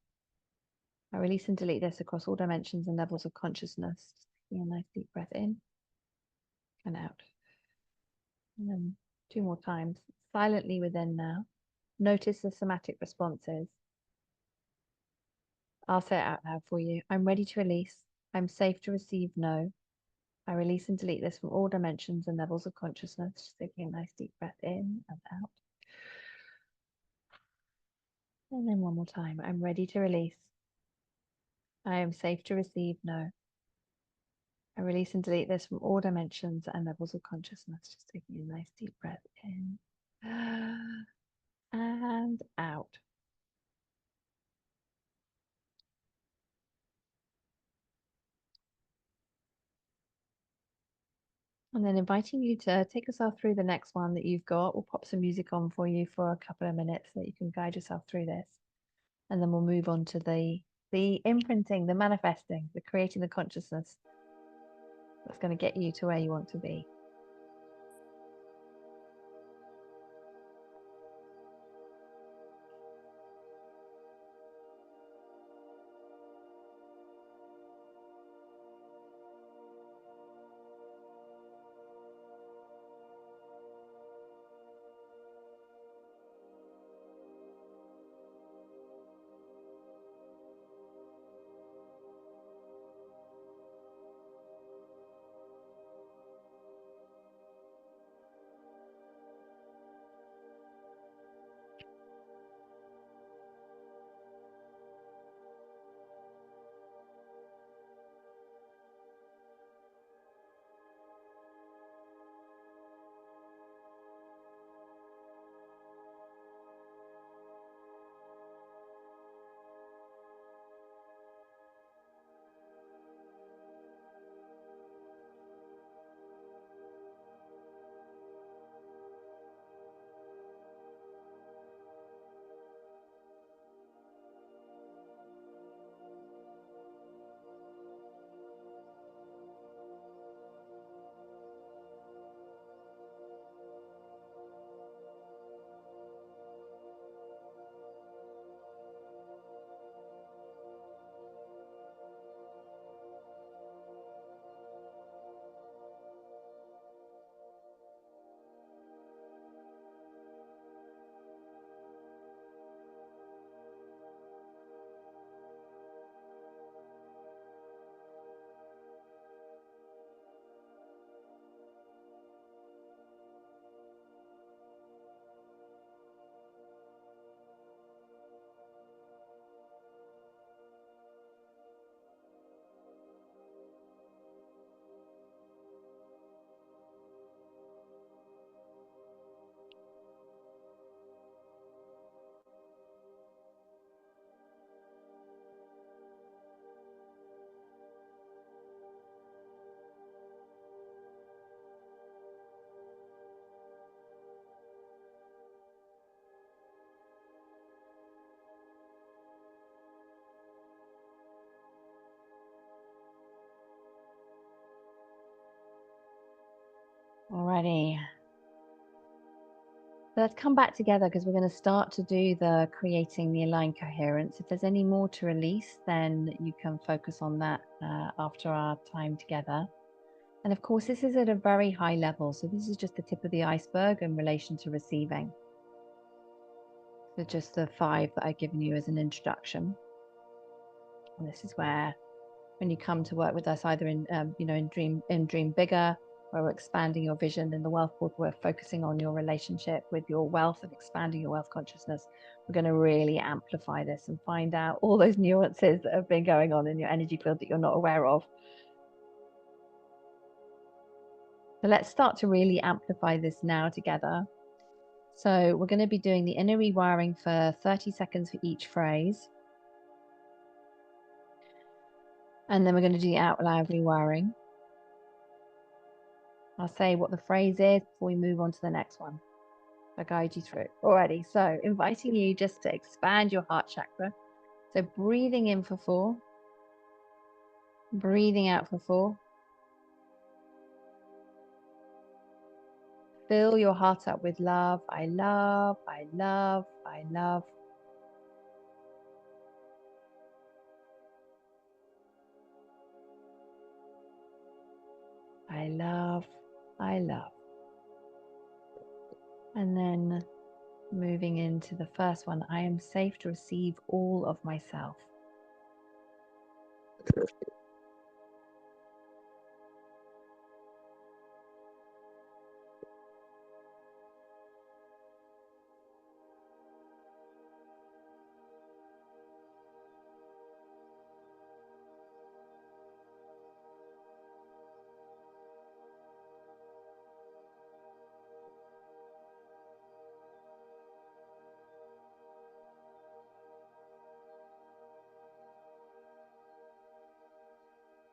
S9: I release and delete this across all dimensions and levels of consciousness. Taking a nice deep breath in and out. And then 2 more times, silently within now. Notice the somatic responses. I'll say it out loud for you. I'm ready to release. I'm safe to receive, no. I release and delete this from all dimensions and levels of consciousness. Just taking a nice deep breath in and out. And then 1 more time. I'm ready to release. I am safe to receive, no. I release and delete this from all dimensions and levels of consciousness. Just taking a nice deep breath in and out. And then inviting you to take yourself through the next one that you've got. We'll pop some music on for you for a couple of minutes so that you can guide yourself through this. And then we'll move on to the the imprinting, the manifesting, the creating the consciousness that's going to get you to where you want to be. Alrighty. Let's come back together because we're going to start to do the creating the aligned coherence. If there's any more to release, then you can focus on that after our time together. And of course, this is at a very high level. So this is just the tip of the iceberg in relation to receiving. So just the 5 that I've given you as an introduction. And this is where, when you come to work with us, either in, in Dream Bigger, where we're expanding your vision, in the Wealth Board, we're focusing on your relationship with your wealth and expanding your wealth consciousness. We're going to really amplify this and find out all those nuances that have been going on in your energy field that you're not aware of. So let's start to really amplify this now together. So we're going to be doing the inner rewiring for 30 seconds for each phrase. And then we're going to do the out loud rewiring. I'll say what the phrase is before we move on to the next one. I'll guide you through. Alrighty, so inviting you just to expand your heart chakra. So breathing in for 4. Breathing out for 4. Fill your heart up with love. I love, I love, I love. I love, I love. And then moving into the first one, I am safe to receive all of myself.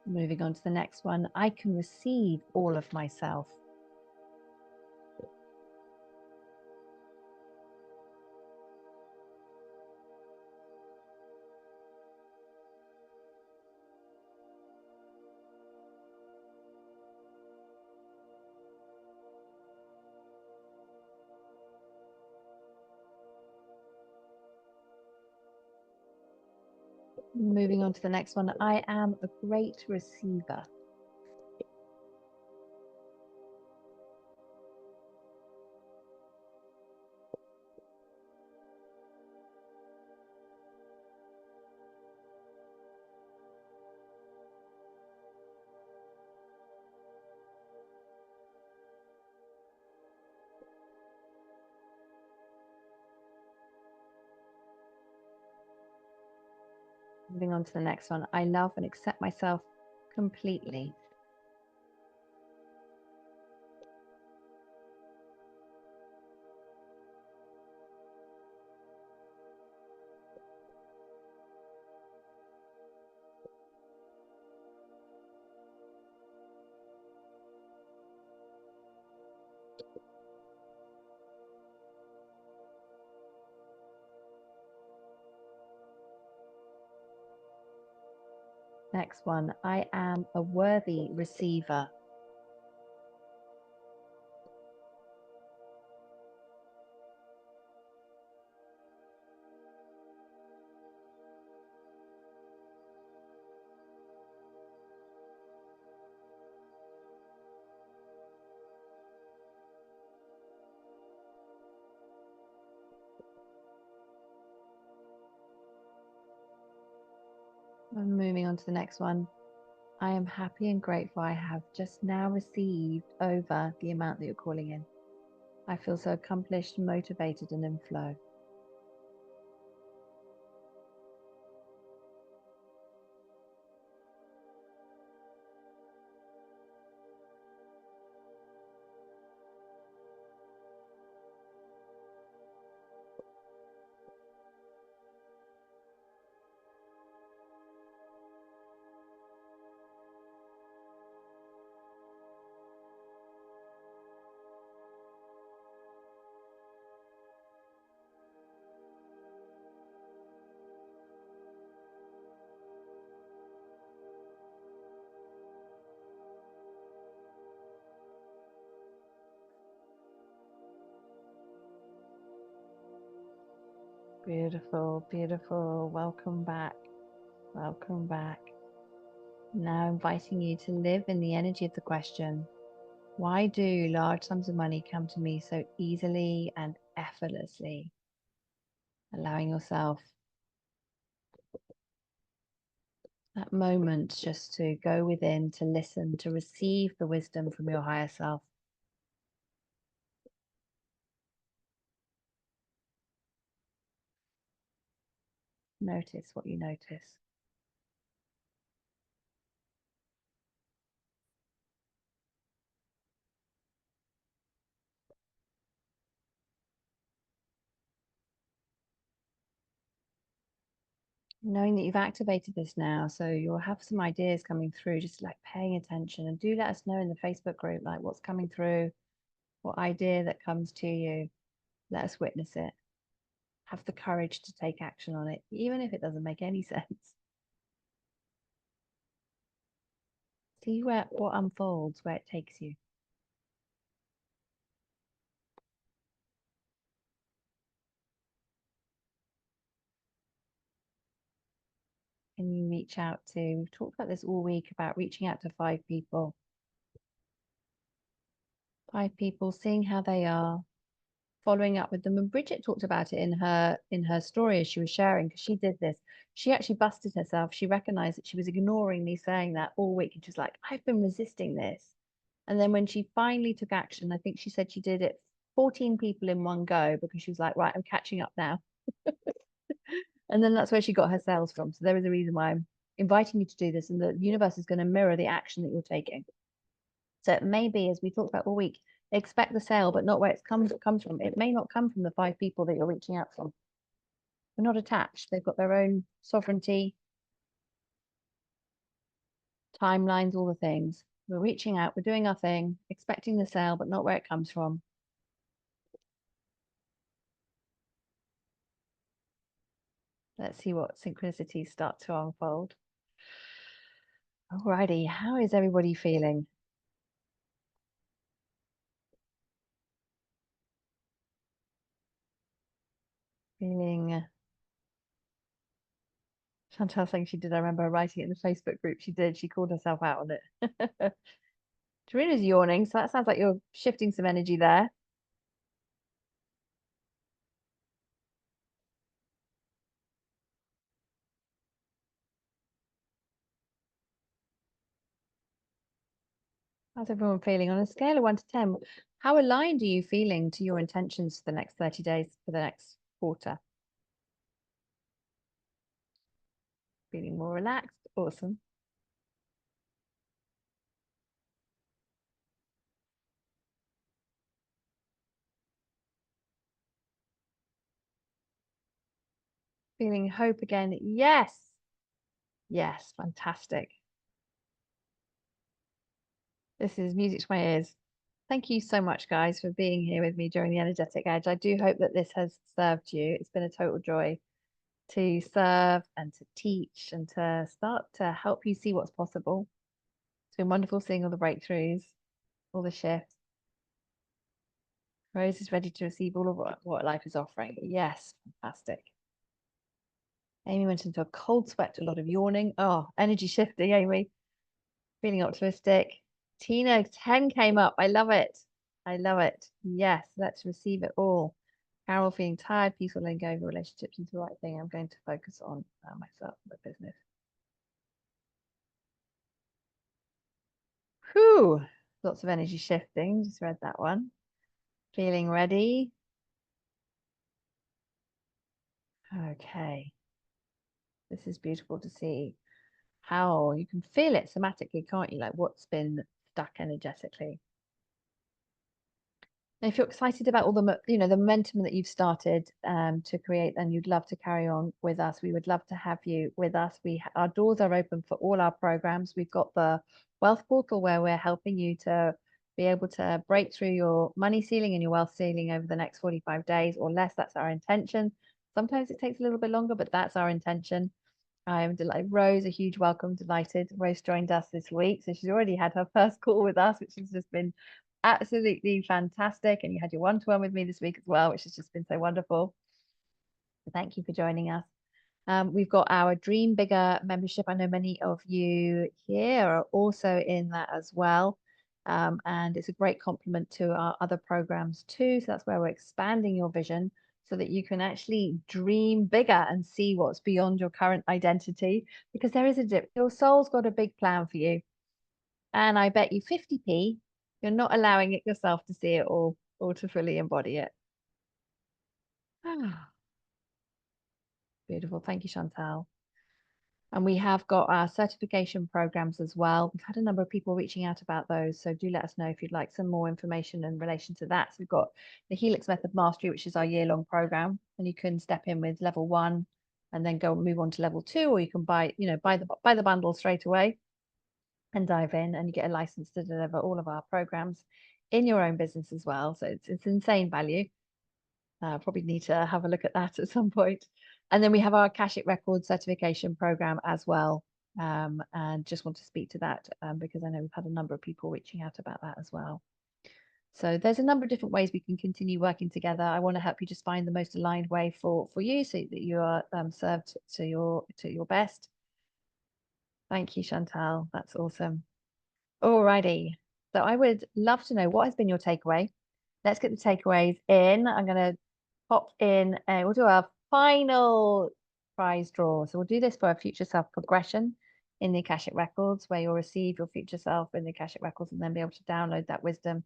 S9: Moving on to the next one, I can receive all of myself. Moving on to the next one. I am a great receiver. Moving on to the next one. I love and accept myself completely. Next one. I am a worthy receiver. And moving on to the next one. I am happy and grateful I have just now received over the amount that you're calling in. I feel so accomplished, motivated, and in flow. Beautiful, beautiful. Welcome back. Welcome back. Now inviting you to live in the energy of the question. Why do large sums of money come to me so easily and effortlessly? Allowing yourself that moment just to go within, to listen, to receive the wisdom from your higher self. Notice what you notice. Knowing that you've activated this now, so you'll have some ideas coming through, just like paying attention. And do let us know in the Facebook group, like what's coming through, what idea that comes to you. Let us witness it. Have the courage to take action on it, even if it doesn't make any sense. See what unfolds, where it takes you. Can you reach out to, we've talked about this all week, about reaching out to 5 people. 5 people, seeing how they are, following up with them. And Bridget talked about it in her story as she was sharing, because she did this. She actually busted herself. She recognized that she was ignoring me saying that all week. And she's like, I've been resisting this. And then when she finally took action, I think she said she did it 14 people in one go, because she was like, right, I'm catching up now. And then that's where she got her sales from. So there is a reason why I'm inviting you to do this, and the universe is going to mirror the action that you're taking. So it may be, as we talked about all week, expect the sale, but not where it comes from. It may not come from the 5 people that you're reaching out from. They're not attached. They've got their own sovereignty, timelines, all the things. We're reaching out, we're doing our thing, expecting the sale, but not where it comes from. Let's see what synchronicities start to unfold. Alrighty, how is everybody feeling? Chantal saying she did. I remember her writing it in the Facebook group. She did. She called herself out on it. Tarina's yawning, so that sounds like you're shifting some energy there. How's everyone feeling on a scale of 1 to 10? How aligned are you feeling to your intentions for the next 30 days, for the next quarter? Feeling more relaxed? Awesome. Feeling hope again? Yes. Yes, fantastic. This is music to my ears. Thank you so much, guys, for being here with me during the Energetic Edge. I do hope that this has served you. It's been a total joy to serve and to teach and to start to help you see what's possible. It's been wonderful seeing all the breakthroughs, all the shifts. Rose is ready to receive all of what life is offering. Yes, fantastic. Amy went into a cold sweat, a lot of yawning. Oh, energy shifting, Amy. Feeling optimistic. Tina, 10 came up. I love it. I love it. Yes, let's receive it all. Carol feeling tired, peaceful, letting go of relationships into the right thing. I'm going to focus on myself, my business. Whew. Lots of energy shifting. Just read that one. Feeling ready. Okay. This is beautiful to see how you can feel it somatically, can't you? Like what's been stuck energetically. And if you're excited about all the, the momentum that you've started to create, and you'd love to carry on with us, we would love to have you with us. Our doors are open for all our programs. We've got the Wealth Portal where we're helping you to be able to break through your money ceiling and your wealth ceiling over the next 45 days or less. That's our intention. Sometimes it takes a little bit longer, but that's our intention. I'm delighted. Rose, a huge welcome. Delighted. Rose joined us this week, so she's already had her first call with us, which has just been absolutely fantastic. And you had your one-to-one with me this week as well, which has just been so wonderful. So thank you for joining us. We've got our Dream Bigger membership. I know many of you here are also in that as well. And it's a great complement to our other programs too. So that's where we're expanding your vision so that you can actually dream bigger and see what's beyond your current identity, because there is your soul's got a big plan for you. And I bet you 50p, you're not allowing it yourself to see it all or to fully embody it. Beautiful. Thank you, Chantal. And we have got our certification programs as well. We've had a number of people reaching out about those. So do let us know if you'd like some more information in relation to that. So we've got the Helix Method Mastery, which is our year-long program. And you can step in with level 1 and then move on to level 2, or you can buy the bundle straight away and dive in, and you get a license to deliver all of our programs in your own business as well. So it's insane value. Probably need to have a look at that at some point. And then we have our Akashic Record certification program as well. And just want to speak to that because I know we've had a number of people reaching out about that as well. So there's a number of different ways we can continue working together. I want to help you just find the most aligned way for you so that you are served to your best. Thank you, Chantal. That's awesome. Alrighty. So I would love to know, what has been your takeaway? Let's get the takeaways in. I'm going to pop in and we'll do our final prize draw. So we'll do this for a future self progression in the Akashic Records, where you'll receive your future self in the Akashic Records and then be able to download that wisdom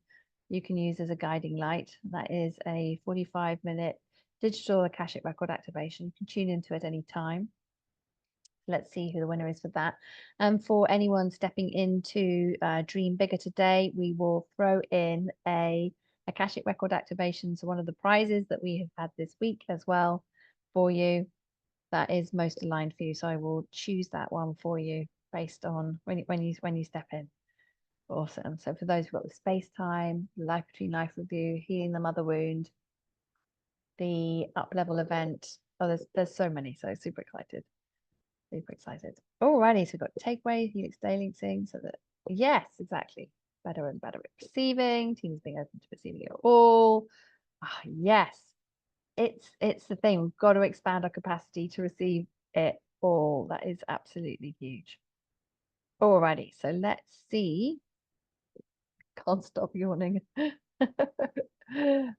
S9: you can use as a guiding light. That is a 45-minute digital Akashic Record activation. You can tune into it any time. Let's see who the winner is for that. And for anyone stepping into Dream Bigger today, we will throw in a Akashic Record activation. So one of the prizes that we have had this week as well for you, that is most aligned for you. So I will choose that one for you based on when you step in. Awesome. So for those who've got the space time, life between life review, healing the mother wound, the up level event. Oh, there's so many. So super excited. Super excited. Alrighty, so we've got takeaway, Helix daily thing, so that yes, exactly. Better and better at receiving. Teams being open to receiving it all. Yes. It's the thing. We've got to expand our capacity to receive it all. That is absolutely huge. Alrighty, so let's see. Can't stop yawning.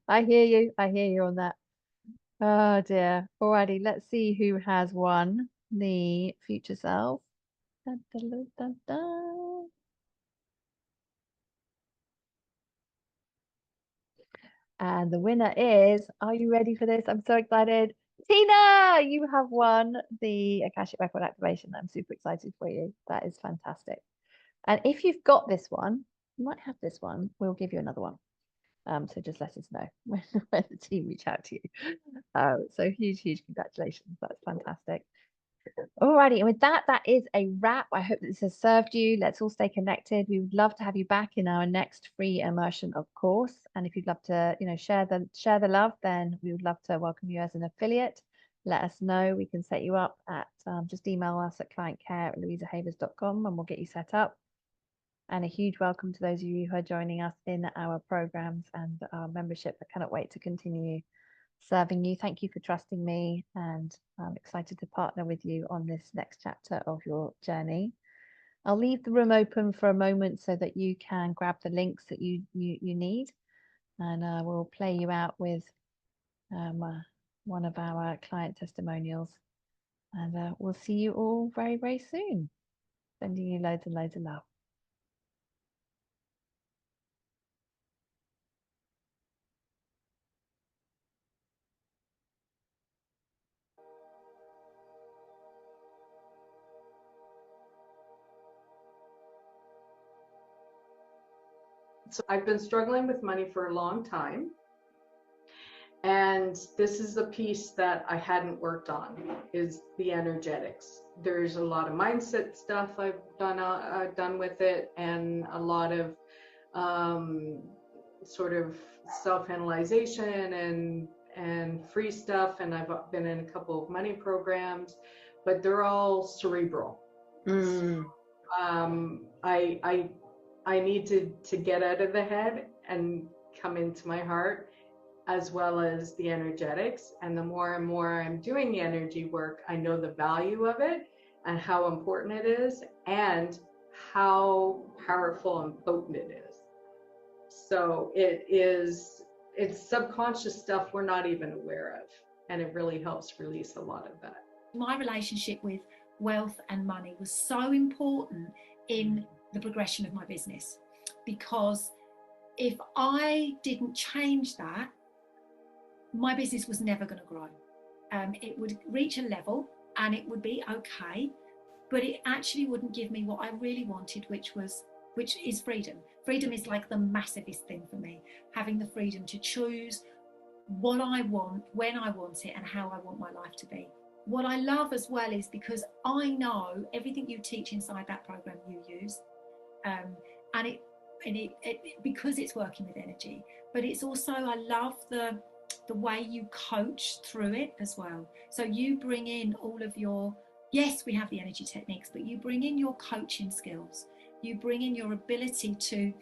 S9: I hear you. I hear you on that. Oh dear. Alrighty, let's see who has won the future self. Dun, dun, dun, dun, dun. And the winner is, are you ready for this? I'm so excited. Tina, you have won the Akashic Record activation. I'm super excited for you. That is fantastic. And if you've got this one, you might have this one, we'll give you another one. So just let us know when the team reach out to you. So huge congratulations. That's fantastic. Alrighty, and with that, that is a wrap. I hope that this has served you. Let's all stay connected. We would love to have you back in our next free immersion, of course. And if you'd love to, share the love, then we would love to welcome you as an affiliate. Let us know. We can set you up at just email us at clientcare@louisahavers.com and we'll get you set up. And a huge welcome to those of you who are joining us in our programs and our membership. I cannot wait to continue serving you. Thank you for trusting me, and I'm excited to partner with you on this next chapter of your journey. I'll leave the room open for a moment so that you can grab the links that you need, and we'll play you out with one of our client testimonials, and we'll see you all very soon. Sending you loads and loads of love.
S4: So I've been struggling with money for a long time. And this is the piece that I hadn't worked on, is the energetics. There's a lot of mindset stuff I've done with it, and a lot of sort of self-analyzation and free stuff. And I've been in a couple of money programs, but they're all cerebral. So, I need to get out of the head and come into my heart, as well as the energetics. And the more and more I'm doing the energy work, I know the value of it and how important it is and how powerful and potent it is. So it's subconscious stuff we're not even aware of. And it really helps release a lot of that.
S5: My relationship with wealth and money was so important in the progression of my business, because if I didn't change that, my business was never going to grow. It would reach a level and it would be okay, but it actually wouldn't give me what I really wanted, which is freedom. Freedom is like the massivest thing for me, having the freedom to choose what I want, when I want it, and how I want my life to be. What I love as well is because I know everything you teach inside that program you use, and it because it's working with energy, but it's also, I love the way you coach through it as well. So you bring in all of your, yes, we have the energy techniques, but you bring in your coaching skills. You bring in your ability to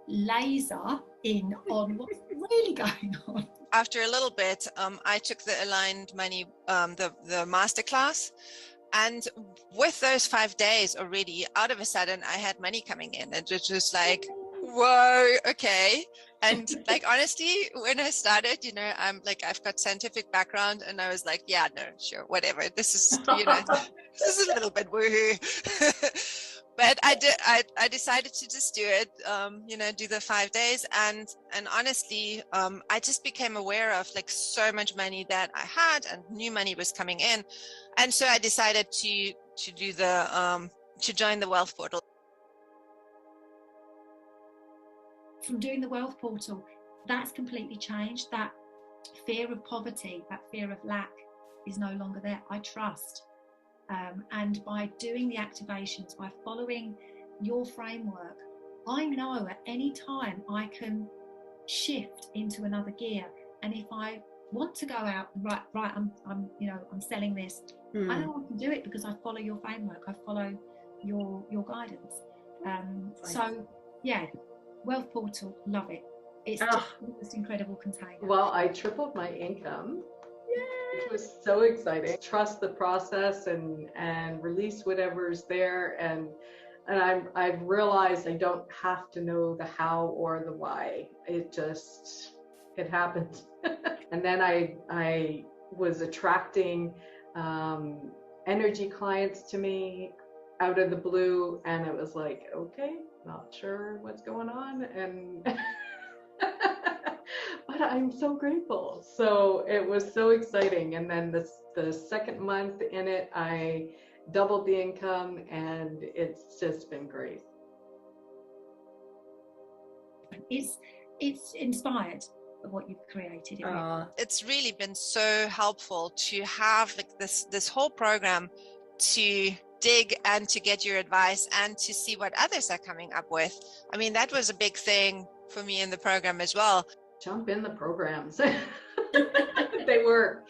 S5: laser in on what's really going on.
S11: After a little bit, I took the aligned money, the masterclass. And with those 5 days already, out of a sudden, I had money coming in. And it was just like, whoa, okay. And like, honestly, when I started, I'm like, I've got scientific background, and I was like, yeah, no, sure, whatever. This is, this is a little bit woohoo. But I decided to just do it, do the 5 days. And honestly, I just became aware of like so much money that I had, and new money was coming in. And so I decided to do to join the Wealth Portal.
S5: From doing the Wealth Portal, that's completely changed. That fear of poverty, that fear of lack is no longer there. I trust. And by doing the activations, by following your framework, I know at any time I can shift into another gear. And if I want to go out, right, I'm selling this. I know I can do it because I follow your framework. I follow your guidance. So yeah, Wealth Portal, love it. It's just the most incredible container.
S4: Well, I tripled my income. It was so exciting. Trust the process and release whatever's there. And I've realized I don't have to know the how or the why. It happened. And then I was attracting energy clients to me out of the blue, and it was like, okay, not sure what's going on, and but I'm so grateful. So it was so exciting. And then the second month in it, I doubled the income, and it's just been great.
S12: It's inspired of what you've created.
S11: It's really been so helpful to have like this whole program to dig and to get your advice and to see what others are coming up with. I mean, that was a big thing for me in the program as well.
S4: Jump in the programs. They work.